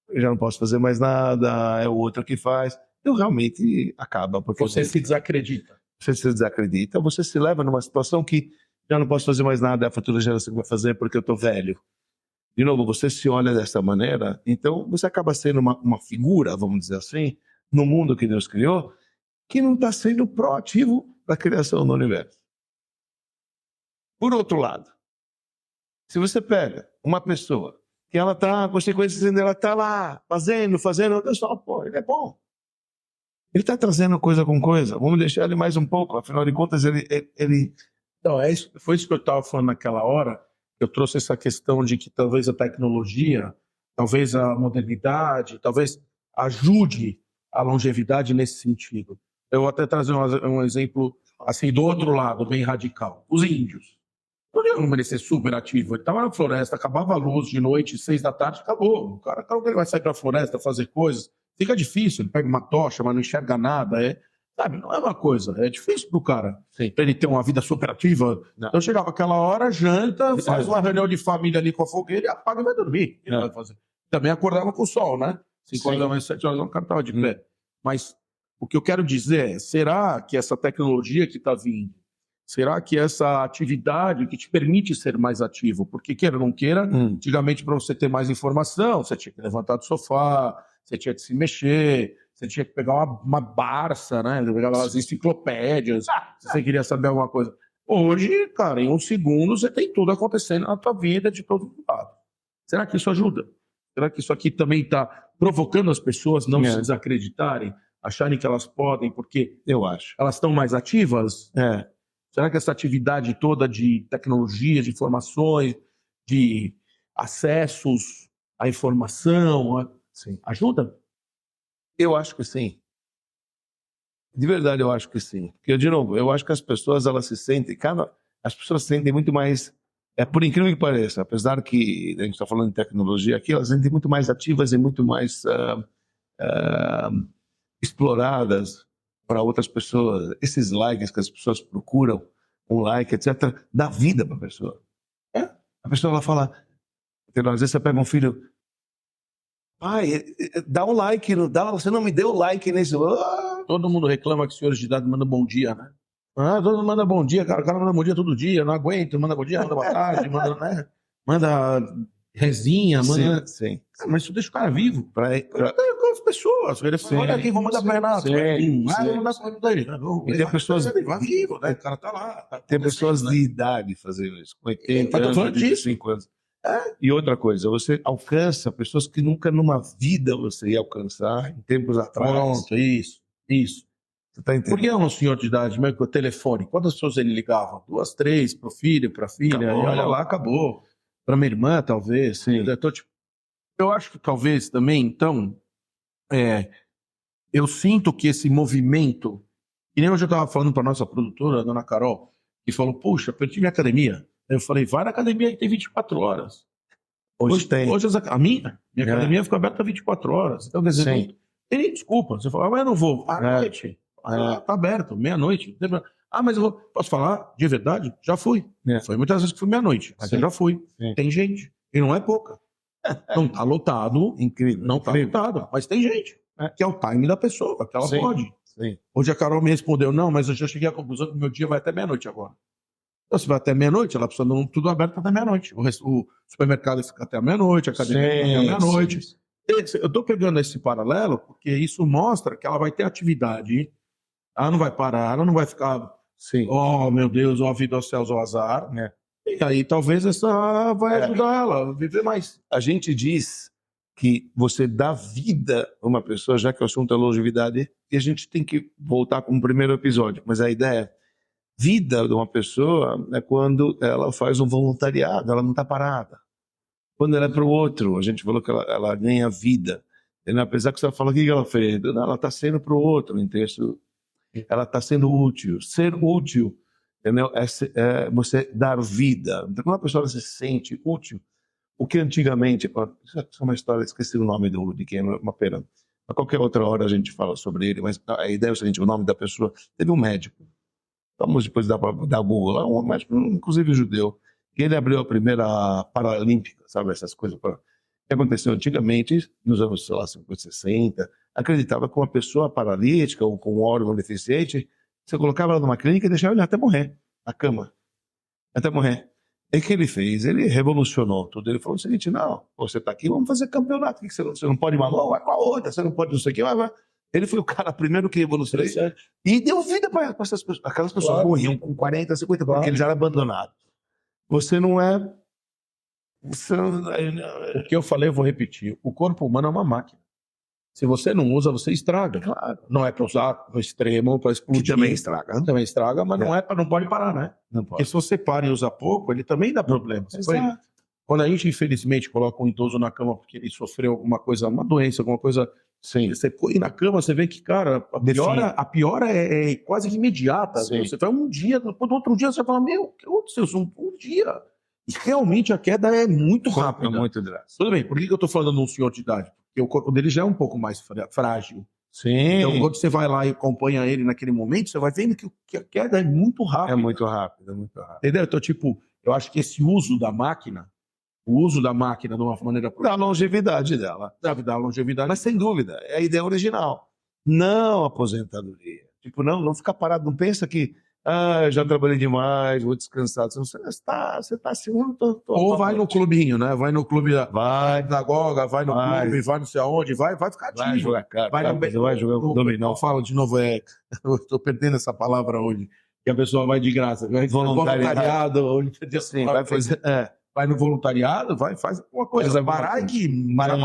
eu já não posso fazer mais nada, é o outro que faz. Então, realmente, acaba. Porque Você se desacredita. você se desacredita, você se leva numa situação que já não posso fazer mais nada, a futura geração vai fazer porque eu estou velho. De novo, você se olha dessa maneira, então você acaba sendo uma figura, vamos dizer assim, no mundo que Deus criou, que não está sendo proativo para a criação do universo. Por outro lado, se você pega uma pessoa que ela está, consequências, ela está lá fazendo, o pessoal, pô, ele é bom. Ele está trazendo coisa com coisa, vamos deixar ele mais um pouco, afinal de contas, ele... Então, foi isso que eu estava falando naquela hora. Eu trouxe essa questão de que talvez a tecnologia, talvez a modernidade, talvez ajude a longevidade nesse sentido. Eu vou até trazer um exemplo assim do outro lado, bem radical. Os índios. Não iam merecer super ativo. Ele estava na floresta, acabava a luz de noite, 6 da tarde, acabou. O cara ele vai sair para a floresta fazer coisas. Fica difícil, ele pega uma tocha, mas não enxerga nada. Sabe, não é uma coisa. É difícil pro cara. Pra ele ter uma vida super ativa. Não. Então chegava aquela hora, janta, faz uma reunião de família ali com a fogueira, apaga e vai dormir. Ele vai fazer. Também acordava com o sol, né? 5 horas da manhã, 7 horas, o cara estava de pé. Mas o que eu quero dizer é, será que essa tecnologia que está vindo, será que essa atividade que te permite ser mais ativo, porque queira ou não queira, antigamente para você ter mais informação, você tinha que levantar do sofá, você tinha que se mexer, você tinha que pegar uma Barça, né? Pegar as enciclopédias, se você queria saber alguma coisa. Hoje, cara, em um segundo você tem tudo acontecendo na tua vida de todo lado. Será que isso ajuda? Será que isso aqui também está provocando as pessoas não se desacreditarem, acharem que elas podem, porque eu acho. Elas estão mais ativas? Será que essa atividade toda de tecnologia, de informações, de acessos à informação, ajuda? Eu acho que sim. De verdade, eu acho que sim. Porque, de novo, eu acho que as pessoas, elas se sentem... as pessoas se sentem muito mais... por incrível que pareça, apesar que a gente está falando de tecnologia aqui, elas se sentem muito mais ativas e muito mais exploradas para outras pessoas. Esses likes que as pessoas procuram, um like, etc., dá vida para a pessoa. A pessoa, ela fala... Às vezes você pega um filho... Pai, dá um like, não dá, você não me deu like nesse... Todo mundo reclama que os senhores de idade mandam bom dia, né? Todo mundo manda bom dia, cara. O cara manda bom dia todo dia, não aguento, manda bom dia, manda boa tarde, manda resinha, manda... Sim. Mas isso deixa o cara vivo. Para as pessoas. Ele fala, olha aqui, vou mandar para Renato. Vou mandar para ele. E tem pessoas... Vai vivo, né? O cara tá lá. Tem pessoas de idade fazendo isso, com 80 anos, 25 anos. E outra coisa, você alcança pessoas que nunca numa vida você ia alcançar em tempos atrás. Pronto, isso. Você tá entendendo? Porque é um senhor de idade, mesmo com o telefone. Quantas pessoas ele ligava? 2, 3, pro filho, pra filha, acabou. E olha lá, acabou. Pra minha irmã, talvez. Sim. Então, eu acho que talvez também, então, eu sinto que esse movimento, e nem hoje eu estava falando para nossa produtora, a dona Carol, que falou, puxa, perdi minha academia. Eu falei, vai na academia que tem 24 horas. Hoje tem. Hoje a minha academia fica aberta 24 horas. Então, quer dizer, não tem nem desculpa. Você fala, mas eu não vou. À noite. Tá aberto, meia-noite. Mas eu vou. Posso falar de verdade? Já fui. Foi muitas vezes que fui meia-noite. Mas eu já fui. Tem gente. E não é pouca. Não tá lotado. Incrível. Não tá lotado. Mas tem gente. Que é o time da pessoa, que ela pode. Hoje a Carol me respondeu, não, mas eu já cheguei à conclusão que meu dia vai até meia-noite agora. Então, se vai até meia-noite, ela precisa de tudo aberto até meia-noite. O supermercado fica até meia-noite, a academia fica até meia-noite. Eu estou pegando esse paralelo porque isso mostra que ela vai ter atividade. Ela não vai parar, ela não vai ficar, oh meu Deus, ó a vida aos céus, ao azar. E aí talvez essa vai ajudar ela a viver mais. A gente diz que você dá vida a uma pessoa, já que o assunto é longevidade, e a gente tem que voltar com o primeiro episódio. Mas a ideia é, vida de uma pessoa é quando ela faz um voluntariado, ela não está parada. Quando ela é para o outro, a gente falou que ela ganha vida. Apesar que você fala, o que ela fez? Não, ela está sendo para o outro, em texto. Ela está sendo útil. Ser útil, entendeu? É você dar vida. Então, quando a pessoa se sente útil, o que antigamente, isso é uma história, esqueci o nome de quem, é uma pena. A qualquer outra hora a gente fala sobre ele, mas a ideia é o seguinte, o nome da pessoa, teve um médico, vamos depois dar Google lá, um médico, inclusive judeu, que ele abriu a primeira Paralímpica, sabe, essas coisas. O que aconteceu antigamente, nos anos, sei lá, 50, 60, acreditava que uma pessoa paralítica ou com um órgão deficiente, você colocava ela numa clínica e deixava ele até morrer, na cama, até morrer. E o que ele fez? Ele revolucionou tudo. Ele falou o seguinte, não, você está aqui, vamos fazer campeonato. Você não pode ir uma mão, vai com a outra. Você não pode não sei o que, vai. Ele foi o cara primeiro que revolucionou e deu vida para essas pessoas. Aquelas pessoas morriam com 40, 50, porque eles eram abandonados. Você não é... O que eu falei, eu vou repetir. O corpo humano é uma máquina. Se você não usa, você estraga. Claro. Não é para usar no extremo, para explodir. Que também estraga. Também estraga, mas não pode parar, né? Não pode. Porque se você para e usa pouco, ele também dá problema. Quando a gente, infelizmente, coloca um idoso na cama porque ele sofreu alguma coisa, uma doença, alguma coisa... Sim. Você põe na cama, você vê que, cara, a piora é quase que imediata. Você vai um dia, depois do outro dia você fala, meu, o que aconteceu? Um dia. E realmente a queda é muito rápida. É muito drástica. Tudo bem, por que eu estou falando de um senhor de idade? Porque o corpo dele já é um pouco mais frágil. Sim. Então, quando você vai lá e acompanha ele naquele momento, você vai vendo que a queda é muito rápida. É muito rápida, muito rápida. Entendeu? Então, tipo, eu acho que esse uso da máquina, o uso da máquina de uma maneira... Da longevidade dela. Da longevidade. Mas, sem dúvida, é a ideia original. Não aposentadoria. Tipo, não ficar parado. Não pensa que, eu já trabalhei demais, vou descansar. Você está assim... Ou vai no clubinho, né? Vai no clube da sinagoga, vai no clube, vai não sei aonde, vai ficar ativo. Vai jogar carta, vai jogar dominó. Não fala de novo, eu estou perdendo essa palavra hoje, que a pessoa vai de graça. Vai voluntariado. Sim, vai fazer... Vai no voluntariado, faz alguma coisa. Parar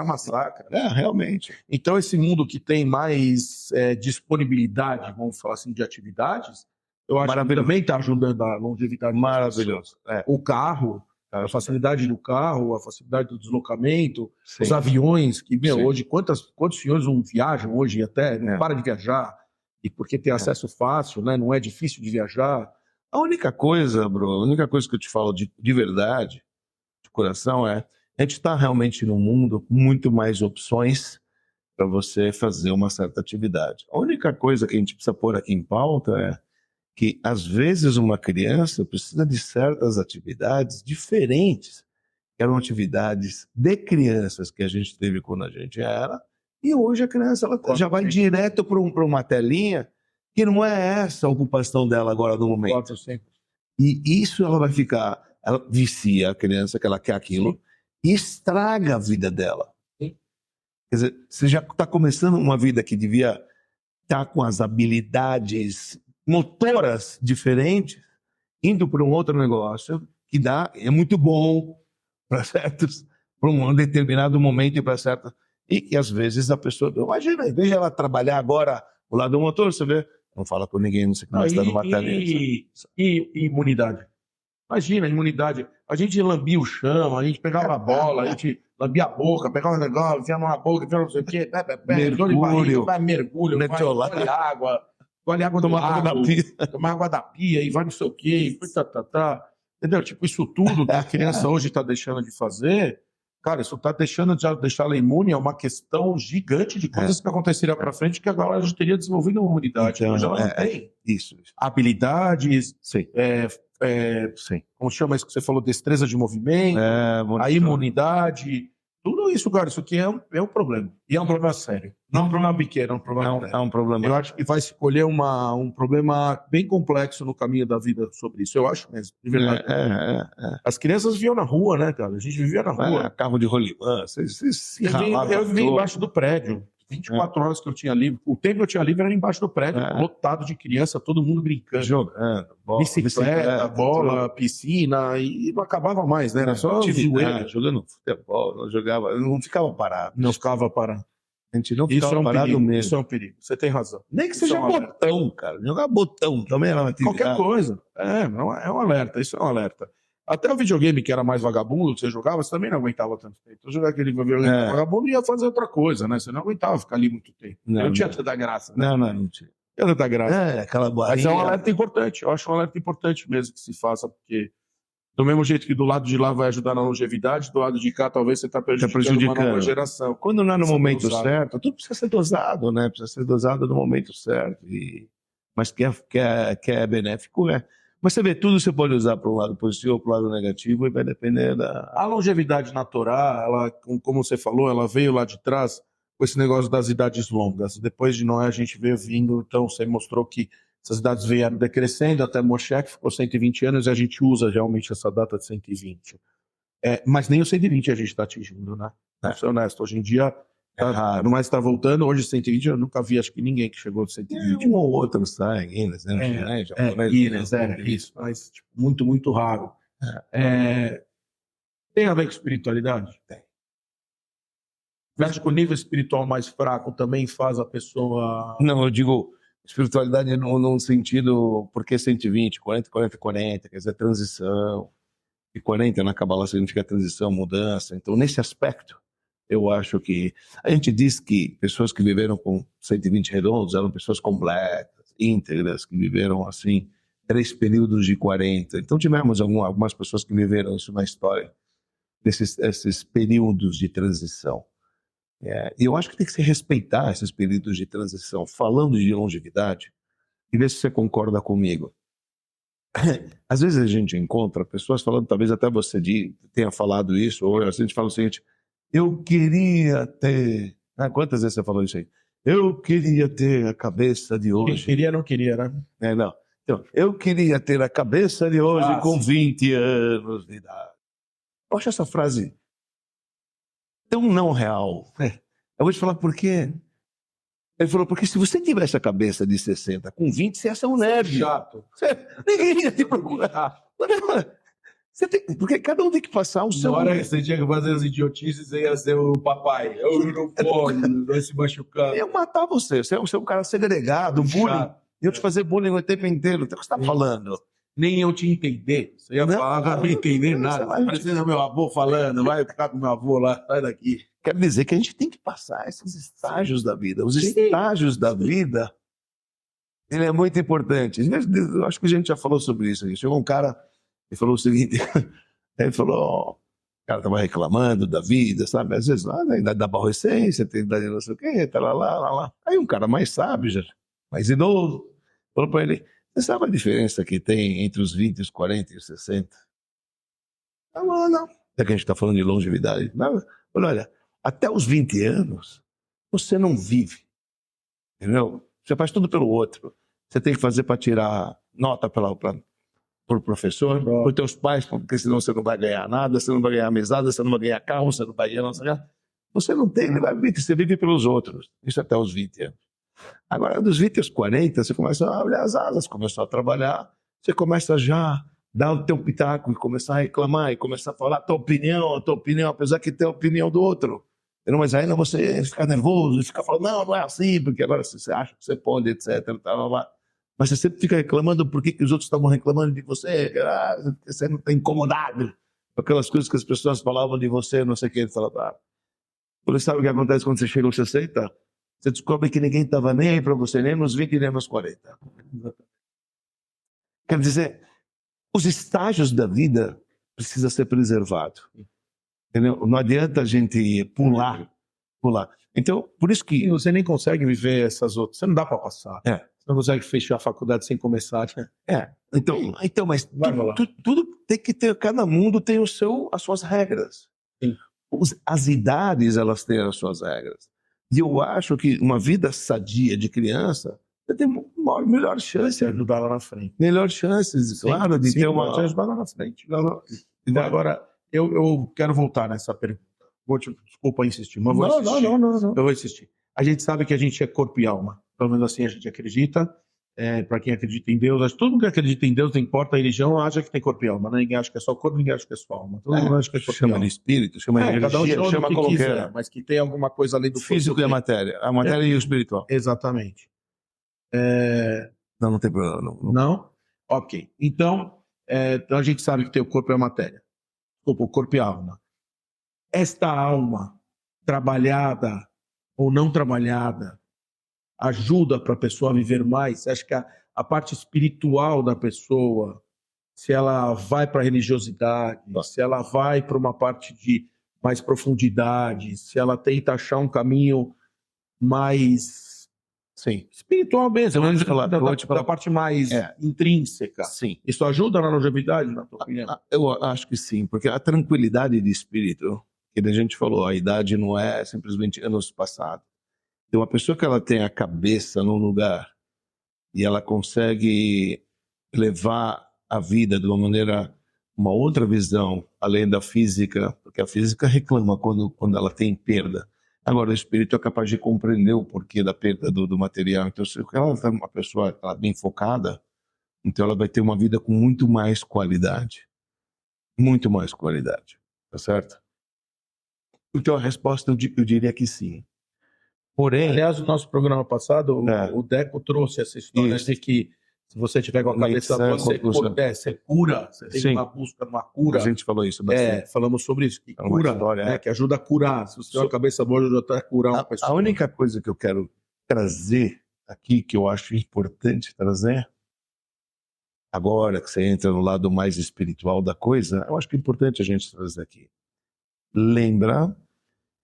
massacra. Realmente. Então, esse mundo que tem mais disponibilidade, vamos falar assim, de atividades, eu acho que também está ajudando a longevidade. Maravilhoso. O carro, a facilidade do carro, a facilidade do deslocamento, Sim. os aviões, que, hoje, quantos senhores não viajam hoje até, não para de viajar, e porque tem acesso fácil, né? Não é difícil de viajar. A única coisa, Bro, a única coisa que eu te falo de verdade, de coração, a gente está realmente num mundo com muito mais opções para você fazer uma certa atividade. A única coisa que a gente precisa pôr aqui em pauta é que, às vezes, uma criança precisa de certas atividades diferentes, que eram atividades de crianças que a gente teve quando a gente era, e hoje a criança ela já vai direto para uma telinha que não é essa a ocupação dela agora no momento. E isso ela vai ficar, ela vicia a criança que ela quer aquilo e estraga a vida dela. Quer dizer, você já está começando uma vida que devia estar com as habilidades motoras diferentes, indo para um outro negócio que é muito bom para um determinado momento e para certo. E às vezes a pessoa, imagina, em vez de ela trabalhar agora o lado do motor, você vê, não fala com ninguém, não sei o que mais, está numa telinha. E imunidade? Imagina, a imunidade. A gente lambia o chão, a gente pegava a bola, a gente lambia a boca, pegava um negócio, enfiava na boca, enfiava não sei o quê, mergulho, gole água do lago, tomar água da pia e vai não sei o quê, entendeu? Tipo, isso tudo que a criança hoje está deixando de fazer, cara, isso está deixando de deixar ela imune a uma questão gigante de coisas que aconteceria para frente que agora a gente teria desenvolvido uma imunidade. Então, hoje ela não tem. Isso. Habilidades, sim. Sim. Como chama isso que você falou? Destreza de movimento, a imunidade. Tudo isso, cara, isso aqui é um problema. E é um problema sério. Não é um problema pequeno, é um problema sério. É um problema. Eu acho que vai se colher um problema bem complexo no caminho da vida sobre isso. Eu acho mesmo, de verdade. As crianças viviam na rua, né, cara? A gente vivia na rua. Carro de rolimã. Eu vivia embaixo do prédio. 24 horas que eu tinha livre. O tempo que eu tinha livre era embaixo do prédio, lotado de criança, todo mundo brincando. Jogando. Bicicleta, bola, piscina, e não acabava mais, né? Era só zoeira. Jogando futebol, não ficava parado. Não ficava parado. A gente não ficava parado mesmo. Isso é um perigo, você tem razão. Nem que seja botão, cara. Jogar botão também era uma atividade. Qualquer coisa. É um alerta, isso é um alerta. Até o videogame, que era mais vagabundo, que você jogava, você também não aguentava tanto tempo. Então, jogar aquele videogame vagabundo ia fazer outra coisa, né? Você não aguentava ficar ali muito tempo. Não tinha tanta graça, né? Não tinha. Não tinha tanta graça. Aquela Mas é um alerta importante. Eu acho um alerta importante mesmo que se faça, porque do mesmo jeito que do lado de lá vai ajudar na longevidade, do lado de cá talvez você está prejudicando uma nova geração. Quando não é no momento certo, tudo precisa ser dosado, né? Precisa ser dosado no momento certo. Mas que é benéfico, é. Mas você vê, tudo você pode usar para o lado positivo ou para o lado negativo e vai depender da... A longevidade natural, ela, como você falou, ela veio lá de trás com esse negócio das idades longas. Depois de Noé a gente veio vindo, então você mostrou que essas idades vieram decrescendo, até Moshe, que ficou 120 anos, e a gente usa realmente essa data de 120. Mas nem o 120 a gente está atingindo, né? Pra ser honesto, hoje em dia, no mais está voltando, hoje 120 eu nunca vi, acho que ninguém que chegou de 120. Um ou outro sai, Guinness, né? Guinness, isso, mas tipo, muito, muito raro. Tem a ver com espiritualidade? Tem. Você acha que o nível espiritual mais fraco também faz a pessoa... Não, eu digo espiritualidade num sentido, porque 120, 40, quer dizer, transição. E 40 na Kabbalah significa transição, mudança. Então, nesse aspecto, eu acho que... A gente diz que pessoas que viveram com 120 redondos eram pessoas completas, íntegras, que viveram, assim, 3 períodos de 40. Então, tivemos algumas pessoas que viveram isso na história, esses períodos de transição. E eu acho que tem que se respeitar esses períodos de transição. Falando de longevidade, e ver se você concorda comigo. Às vezes a gente encontra pessoas falando, talvez até você tenha falado isso, ou a gente fala o seguinte: eu queria ter... quantas vezes você falou isso aí? Eu queria ter a cabeça de hoje. Quem queria não queria, né? Não. Então, eu queria ter a cabeça de hoje com 20 anos de idade. Eu acho essa frase tão não real. Eu vou te falar por quê. Ele falou, porque se você tivesse a cabeça de 60 com 20, você ia ser um nerd. Chato. Ninguém ia te procurar. Porque cada um tem que passar o seu... Na hora que você tinha que fazer as idiotices, você ia ser o papai. Eu não pode, vai se machucar. Eu ia matar você. Você é um cara segregado, bullying. Eu te fazer bullying o tempo inteiro. Então, o que você está falando? Nem eu te entender. Você ia falar, não ia entender nada. Parecendo meu avô falando, vai ficar com meu avô lá, sai daqui. Quer dizer que a gente tem que passar esses estágios da vida. Os estágios da vida, ele é muito importante. Eu acho que a gente já falou sobre isso. Chegou um cara e falou o seguinte, ele falou, o cara estava reclamando da vida, sabe? Às vezes, na idade da aborrecência, tem idade não sei o quê, tá lá. Aí um cara mais sábio, já, mais idoso, falou para ele, você sabe a diferença que tem entre os 20, os 40 e os 60? Não. É que a gente está falando de longevidade. Olha, até os 20 anos, você não vive. Entendeu? Você faz tudo pelo outro. Você tem que fazer para tirar nota para o professor, para os teus pais, porque senão você não vai ganhar nada, você não vai ganhar mesada, você não vai ganhar carro, você não vai ganhar... Você não tem, você vive pelos outros. Isso até os 20 anos. Agora, dos 20 aos 40, você começa a abrir as asas, começa a trabalhar, você começa já a dar o teu pitaco, e começar a reclamar, e começar a falar a tua opinião, apesar que tem a opinião do outro. Mas aí você fica nervoso, fica falando, não é assim, porque agora você acha que você pode, etc. Mas você sempre fica reclamando por que os outros estavam reclamando de você, você não está incomodado com aquelas coisas que as pessoas falavam de você, não sei o que. Ele falava, Você sabe o que acontece quando você chega aos 60? Você descobre que ninguém estava nem aí para você, nem nos 20 nem nos 40. Quer dizer, os estágios da vida precisam ser preservados. Entendeu? Não adianta a gente pular. Então, por isso que... Você nem consegue viver essas outras. Você não dá para passar. Você não consegue fechar a faculdade sem começar. Então, mas tudo tem que ter... Cada mundo tem as suas regras. Sim. As idades, elas têm as suas regras. E eu acho que uma vida sadia de criança, você tem melhor chance de ajudar lá na frente. Melhor chances, claro, de ter uma... de ajudar lá na frente. Agora, eu quero voltar nessa pergunta. Desculpa insistir, mas vou insistir. Não. Eu vou insistir. A gente sabe que a gente é corpo e alma. Pelo menos assim a gente acredita. Para quem acredita em Deus, todo mundo que acredita em Deus, não importa a religião, acha que tem corpo e alma. Né? Ninguém acha que é só corpo, ninguém acha que é só alma. Todo mundo acha que é corpo chama de espírito, chama de cada um chama como quiser, mas que tem alguma coisa além do físico e a matéria. A matéria e o espiritual. Exatamente. Não tem problema. Não? Ok. Então, Então a gente sabe que tem o corpo e a matéria. Desculpa, o corpo e a alma. Esta alma, trabalhada ou não trabalhada, ajuda para a pessoa a viver mais? Você acha que a parte espiritual da pessoa, se ela vai para a religiosidade, se ela vai para uma parte de mais profundidade, se ela tenta achar um caminho mais Sim. espiritual mesmo, Eu vou te falar, da parte mais intrínseca. Sim. Isso ajuda na longevidade, na tua opinião? Eu acho que sim, porque a tranquilidade de espírito, que a gente falou, a idade não é simplesmente anos passados. Tem uma pessoa que ela tem a cabeça num lugar e ela consegue levar a vida de uma maneira, uma outra visão, além da física, porque a física reclama quando ela tem perda. Agora, o espírito é capaz de compreender o porquê da perda do material. Então, se ela é uma pessoa bem focada, então ela vai ter uma vida com muito mais qualidade. Muito mais qualidade. Tá certo? Então, a resposta eu diria que sim. Porém... Aliás, no nosso programa passado, o Deco trouxe essa história de que se você tiver com a cabeça boa, você cura, você tem uma busca numa cura. A gente falou isso bastante. Falamos sobre isso, que cura, história, que ajuda a curar. Se você tiver uma cabeça boa, ajuda até a curar uma pessoa. A única coisa que eu quero trazer aqui, que eu acho importante trazer, agora que você entra no lado mais espiritual da coisa, eu acho que é importante a gente trazer aqui. Lembra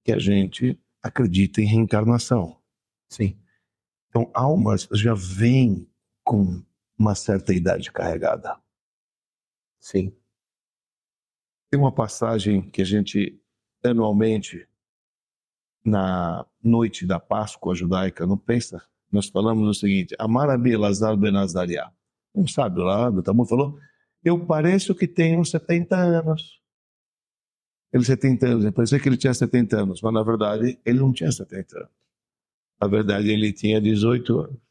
que a gente acredita em reencarnação. Sim. Então, almas já vêm com uma certa idade carregada. Sim. Tem uma passagem que a gente, anualmente, na noite da Páscoa judaica, no Pesach, nós falamos o seguinte: Amar Rabi Elazar ben Azariah, um sábio lá do Talmud, falou: eu pareço que tenho 70 anos. Ele 70 anos, parecia que ele tinha 70 anos, mas na verdade ele não tinha 70 anos. Na verdade ele tinha 18 anos.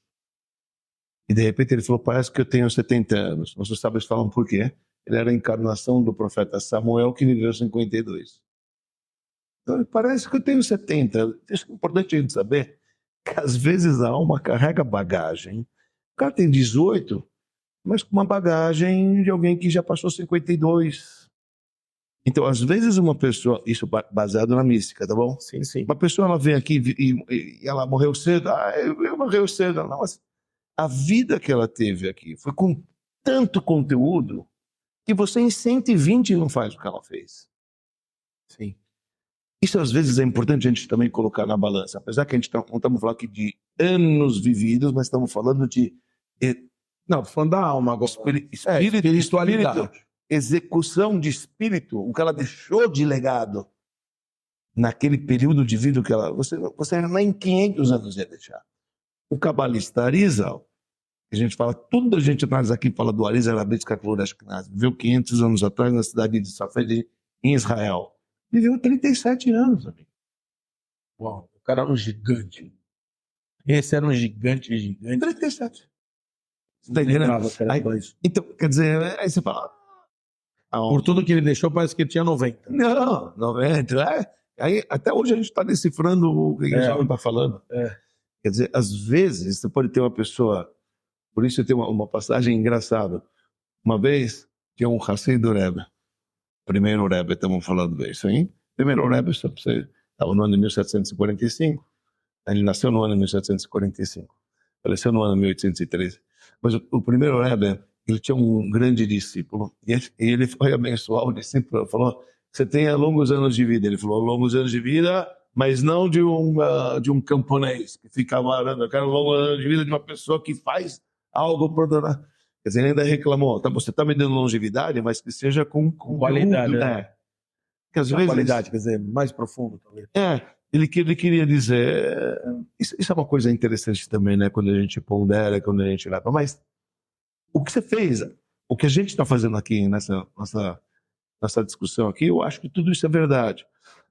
E de repente ele falou: parece que eu tenho 70 anos. Nossos sábios falam por quê? Ele era a encarnação do profeta Samuel, que viveu 52. Então parece que eu tenho 70. Isso é importante a gente saber, que às vezes a alma carrega bagagem. O cara tem 18, mas com uma bagagem de alguém que já passou 52. Então, às vezes uma pessoa, isso baseado na mística, tá bom? Sim, sim. Uma pessoa, ela vem aqui e ela morreu cedo. Eu morreu cedo. Não, mas a vida que ela teve aqui foi com tanto conteúdo que você em 120 não faz o que ela fez. Sim. Isso às vezes é importante a gente também colocar na balança. Apesar que a gente não estamos falando aqui de anos vividos, mas estamos falando de... Não, falando da alma agora. Espiritualidade. Execução de espírito, o que ela deixou de legado naquele período de vida que ela... Você nem 500 anos ia deixar. O cabalista Arizal, que a gente fala, tudo a gente traz aqui, fala do Arizal Rabbeinu Kaklur Ashkenazi, viveu 500 anos atrás na cidade de Safed, em Israel. Viveu 37 anos, amigo. Uau, o cara era um gigante. Esse era um gigante. 37. Você tá entendendo? Então, quer dizer, aí você fala... Por tudo que ele deixou, parece que ele tinha 90. Não, 90. Aí, até hoje a gente está decifrando o que o jovem está falando. Quer dizer, às vezes você pode ter uma pessoa... Por isso tem uma passagem engraçada. Uma vez, tinha um Hassid do Rebbe. Primeiro Rebbe, estamos falando disso, hein? Primeiro Rebbe, estava no ano de 1745. Ele nasceu no ano de 1745. Faleceu no ano de 1813. Mas o primeiro Rebbe, ele tinha um grande discípulo. E ele foi abençoar o discípulo. Falou: você tenha longos anos de vida. Ele falou: longos anos de vida, mas não de um camponês que fica varando. Eu quero longos anos de vida de uma pessoa que faz algo por donar. Quer dizer, ele ainda reclamou: você está me dando longevidade, mas que seja com qualidade. Que às vezes, qualidade, quer dizer, mais profundo talvez. Ele queria dizer... Isso é uma coisa interessante também, né? Quando a gente pondera, quando a gente leva. Mas o que você fez, o que a gente está fazendo aqui nessa discussão aqui, eu acho que tudo isso é verdade.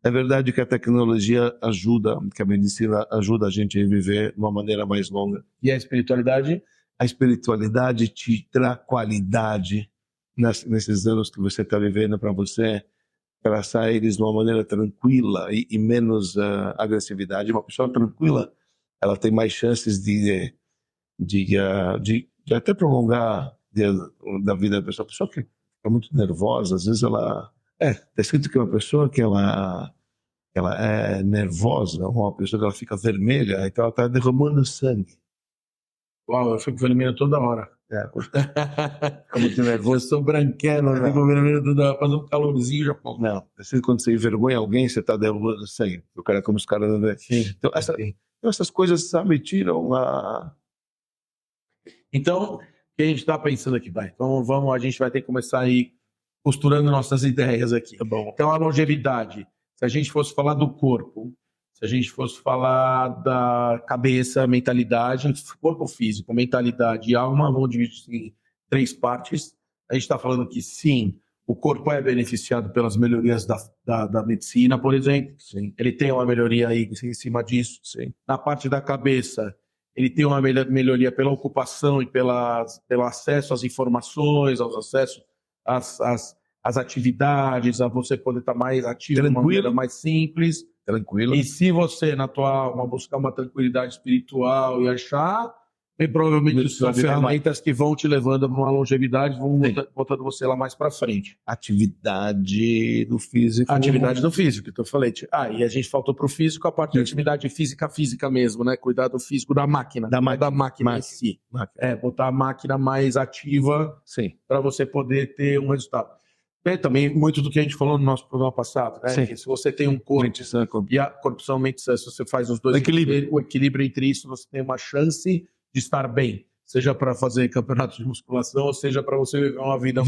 É verdade que a tecnologia ajuda, que a medicina ajuda a gente a viver de uma maneira mais longa. E a espiritualidade? A espiritualidade te dá qualidade nesses anos que você está vivendo para você traçar eles de uma maneira tranquila e menos agressividade. Uma pessoa tranquila, ela tem mais chances de até prolongar da vida da pessoa. A pessoa que fica muito nervosa, às vezes ela... Está escrito que uma pessoa que ela é nervosa, uma pessoa que ela fica vermelha, então ela está derramando sangue. Uau, eu fico vermelho toda hora. Fica muito nervoso. Eu sou branquelo, eu fico vermelho toda hora, faz um calorzinho já. Não, quando você envergonha alguém, você está derramando sangue. O cara, como os caras... Sim. Então, essas coisas, sabe, tiram a... Então, o que a gente está pensando aqui, vai? Então, a gente vai ter que começar a ir costurando nossas ideias aqui. Tá bom. Então, a longevidade, se a gente fosse falar do corpo, se a gente fosse falar da cabeça, mentalidade, corpo físico, mentalidade e alma, vamos dividir em 3 partes. A gente está falando que, sim, o corpo é beneficiado pelas melhorias da medicina, por exemplo. Sim. Ele tem uma melhoria aí em cima disso. Sim. Na parte da cabeça, ele tem uma melhoria pela ocupação e pelo acesso às informações, aos acessos às atividades, a você poder estar mais ativo de uma maneira mais simples. Tranquilo. E se você, na tua alma, buscar uma tranquilidade espiritual e achar, bem provavelmente são ferramentas que vão te levando para uma longevidade, vão botando você lá mais para frente. Atividade do físico. Atividade do físico, então eu falei. E a gente faltou para o físico a parte de atividade física mesmo, né? Cuidar do físico da máquina. Da máquina em si. Botar a máquina mais ativa para você poder ter um resultado. Também muito do que a gente falou no nosso programa passado, né? Que se você tem um corpo e a corrupção mente sã, se você faz os dois, o equilíbrio entre isso, você tem uma chance de estar bem, seja para fazer campeonato de musculação, ou seja para você viver uma vida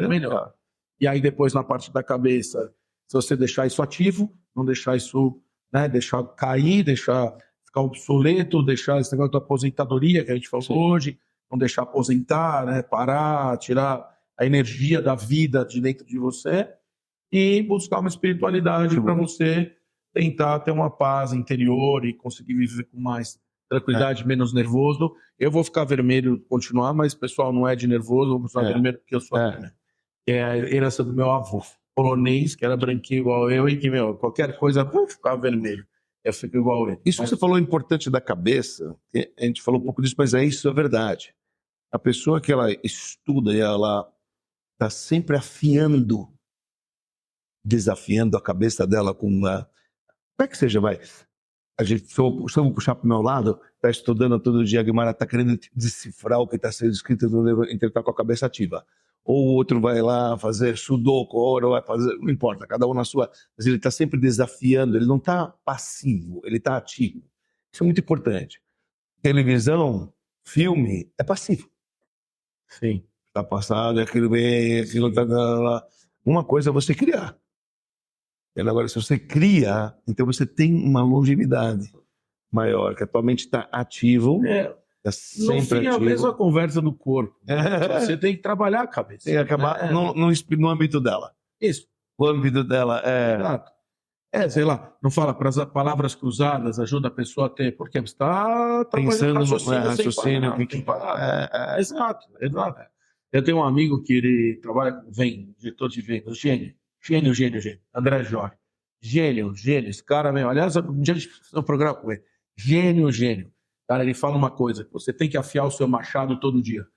melhor. E aí depois na parte da cabeça, se você deixar isso ativo, não deixar isso, né, deixar cair, deixar ficar obsoleto, deixar esse negócio da aposentadoria que a gente falou hoje, não deixar aposentar, né, parar, tirar a energia da vida de dentro de você e buscar uma espiritualidade para você tentar ter uma paz interior e conseguir viver com mais tranquilidade, menos nervoso. Eu vou ficar vermelho, continuar, mas pessoal, não é de nervoso, vou ficar vermelho porque eu sou assim, é a herança do meu avô polonês, que era branquinho igual eu e que, qualquer coisa, vou ficar vermelho. Eu fico igual ele. Isso que você falou importante da cabeça, a gente falou um pouco disso, mas isso é verdade. A pessoa que ela estuda e ela está sempre desafiando a cabeça dela com uma... Como é que seja, vai? Se eu puxar para o meu lado, está estudando todo dia, a Guimarães está querendo decifrar o que está sendo escrito no livro, então ele está com a cabeça ativa. Ou o outro vai lá fazer sudoku, ou outro vai fazer... Não importa, cada um na sua... Mas ele está sempre desafiando, ele não está passivo, ele está ativo. Isso é muito importante. Televisão, filme, é passivo. Sim. Está passado, aquilo vem, aquilo tá lá. Uma coisa é você criar. E agora, se você cria, então você tem uma longevidade maior, que a tua mente está ativo. Tá sempre no fim, ativo. É a mesma conversa do corpo. Você tem que trabalhar a cabeça. Tem que acabar no âmbito dela. Isso. O âmbito dela é... Exato. Sei lá, não fala para as palavras cruzadas, ajuda a pessoa a ter, porque você está pensando no raciocínio, tem que parar. Exato. Eu tenho um amigo que ele trabalha com diretor de vendas, gênio. André Jorge. Gênio. Esse cara mesmo. Aliás, um dia a gente fez um programa com ele. Gênio. Cara, ele fala uma coisa: você tem que afiar o seu machado todo dia.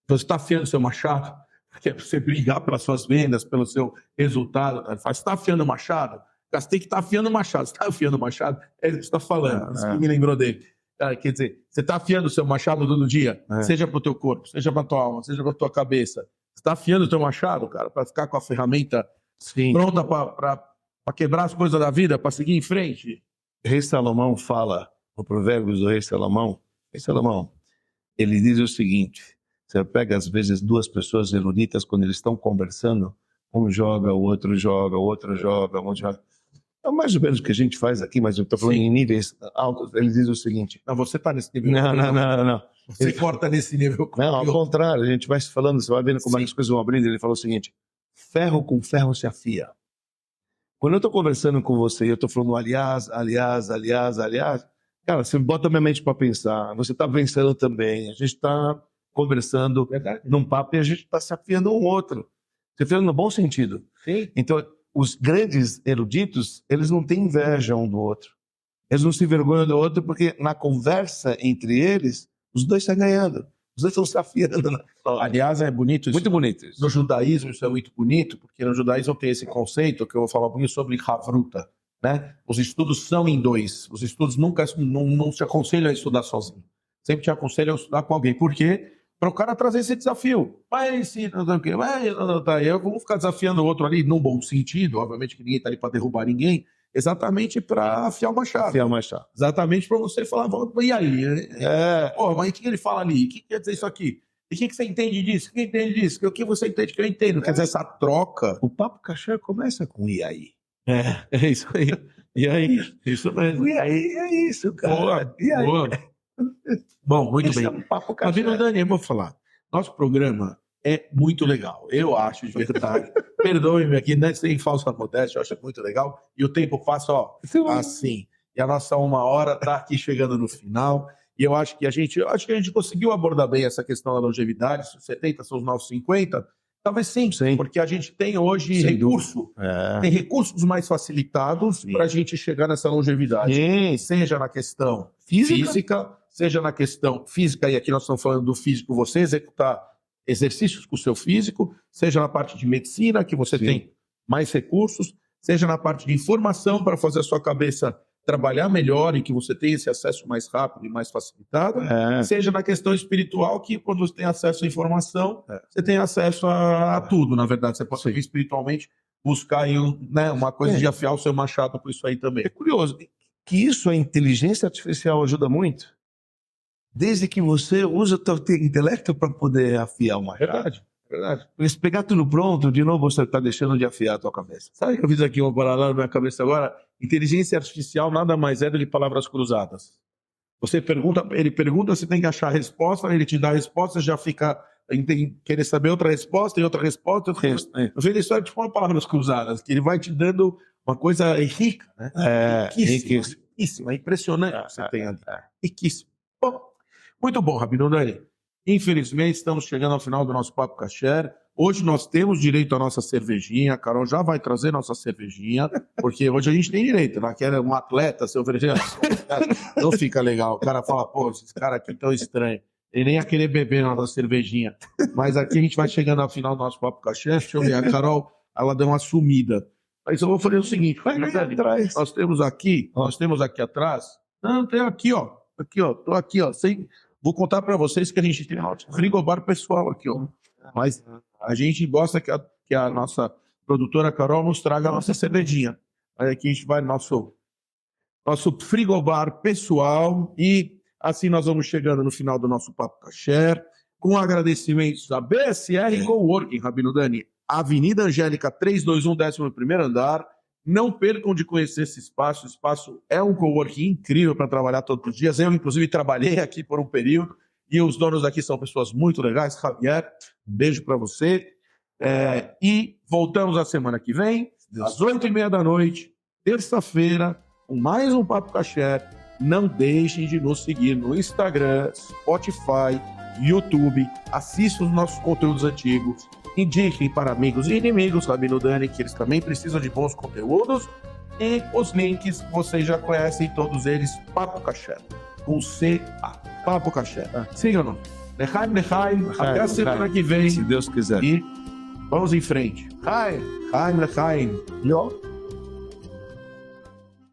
Você está afiando o seu machado, que é para você brigar pelas suas vendas, pelo seu resultado. Ele fala, você está afiando o machado? Você tem que estar afiando o machado. Você está afiando o machado? É isso que você está falando. Isso que me lembrou dele. Quer dizer, você está afiando o seu machado todo dia, seja para o teu corpo, seja para a tua alma, seja para a tua cabeça. Você está afiando o teu machado, cara, para ficar com a ferramenta pronta para quebrar as coisas da vida, para seguir em frente. Rei Salomão fala, no Provérbios do Rei Salomão, ele diz o seguinte: você pega às vezes duas pessoas eruditas, quando eles estão conversando, um joga, o outro joga, um joga. É mais ou menos o que a gente faz aqui, mas eu estou falando em níveis altos. Ele diz o seguinte... Não, você está nesse nível. Não. Você corta nesse nível. Não, ao contrário. A gente vai se falando, você vai vendo como é que as coisas vão abrindo. Ele falou o seguinte: ferro com ferro se afia. Quando eu estou conversando com você e eu estou falando aliás, cara, você bota minha mente para pensar. Você está pensando também. A gente está conversando num papo e a gente está se afiando um outro. Se afiando no bom sentido. Sim. Então... Os grandes eruditos, eles não têm inveja um do outro. Eles não se envergonham do outro porque na conversa entre eles, os dois estão ganhando. Os dois estão se afiando na história. Aliás, é bonito isso. Muito bonito isso. No judaísmo isso é muito bonito, porque no judaísmo tem esse conceito que eu vou falar um pouquinho sobre Havruta, né? Os estudos são em dois. Os estudos nunca não te aconselham a estudar sozinho. Sempre te aconselham a estudar com alguém. Por quê? Para o cara trazer esse desafio. Vai ensina, não sei o quê. Eu vou ficar desafiando o outro ali, num bom sentido. Obviamente que ninguém está ali para derrubar ninguém. Exatamente para afiar uma chave. Afiar uma chave. Exatamente para você falar, e aí? Pô, mas o que ele fala ali? O que quer dizer isso aqui? E o que você entende disso? O que entende disso? O que você entende que eu entendo? Quer dizer, essa troca. O papo kasher começa com e aí. É isso aí. E aí? Isso mesmo. E aí, é isso, cara. Boa, e aí? boa. Bom, muito Esse bem. é um papo Mas, kasher. Dani, eu vou falar. Nosso programa é muito legal. Eu acho, de verdade. Perdoe-me aqui, né, sem falsa modéstia, eu acho muito legal. E o tempo passa, ó, assim. E a nossa 1 hora está aqui chegando no final. E eu acho que a gente conseguiu abordar bem essa questão da longevidade. Se 70 são os novos 50. Talvez sim, porque a gente tem hoje recurso. Tem recursos mais facilitados para a gente chegar nessa longevidade. Seja na questão física, seja na questão física, e aqui nós estamos falando do físico, você executar exercícios com o seu físico, seja na parte de medicina, que você tem mais recursos, seja na parte de informação para fazer a sua cabeça trabalhar melhor e que você tenha esse acesso mais rápido e mais facilitado, seja na questão espiritual, que quando você tem acesso à informação, você tem acesso a tudo, na verdade. Você pode espiritualmente buscar aí uma coisa de afiar o seu machado com isso aí também. É curioso que isso, a inteligência artificial ajuda muito, desde que você usa o teu intelecto para poder afiar uma chave. Verdade. Porque se pegar tudo pronto, de novo você está deixando de afiar a tua cabeça. Sabe o que eu fiz aqui uma parada na minha cabeça agora? Inteligência artificial nada mais é do que palavras cruzadas. Você pergunta, ele pergunta, você tem que achar a resposta, ele te dá a resposta, já fica querer saber outra resposta e outra resposta. Eu vejo isso tipo uma palavras cruzadas, que ele vai te dando uma coisa rica, né? Riquíssima, impressionante que você tem ali. Riquíssimo. Bom, muito bom, Rabino Dani. Infelizmente, estamos chegando ao final do nosso Papo Kasher. Hoje nós temos direito à nossa cervejinha. A Carol já vai trazer nossa cervejinha, porque hoje a gente tem direito. Não quer um atleta se oferecer. Não fica legal. O cara fala, pô, esses caras aqui tão estranhos. Ele nem ia querer beber nossa cervejinha. Mas aqui a gente vai chegando ao final do nosso Papo Kasher. Deixa eu ver, a Carol, ela deu uma sumida. Mas eu vou fazer o seguinte, atrás. Nós temos aqui atrás. Não, tem aqui, ó. Tô aqui, ó. Vou contar para vocês que a gente tem um frigobar pessoal aqui, ó. Mas a gente gosta que a nossa produtora Carol nos traga a nossa cervejinha. Aí aqui a gente vai no nosso frigobar pessoal e assim nós vamos chegando no final do nosso Papo Kasher, com agradecimentos à BSR Coworking, Rabino Dani, Avenida Angélica 321, 11º andar. Não percam de conhecer esse espaço. O espaço é um coworking incrível para trabalhar todos os dias. Eu, inclusive, trabalhei aqui por um período e os donos aqui são pessoas muito legais. Javier, um beijo para você. E voltamos a semana que vem, às 8h30 da noite, terça-feira, com mais um Papo Kasher. Não deixem de nos seguir no Instagram, Spotify, YouTube. Assistam os nossos conteúdos antigos. Indiquem para amigos e inimigos, Rabino Dani, que eles também precisam de bons conteúdos. E os links, vocês já conhecem todos eles, Papo Kasher, com C-A, Papo Kasher. Sigam-nos. Lechaim, até a semana que vem. Se Deus quiser. E vamos em frente. Lechaim.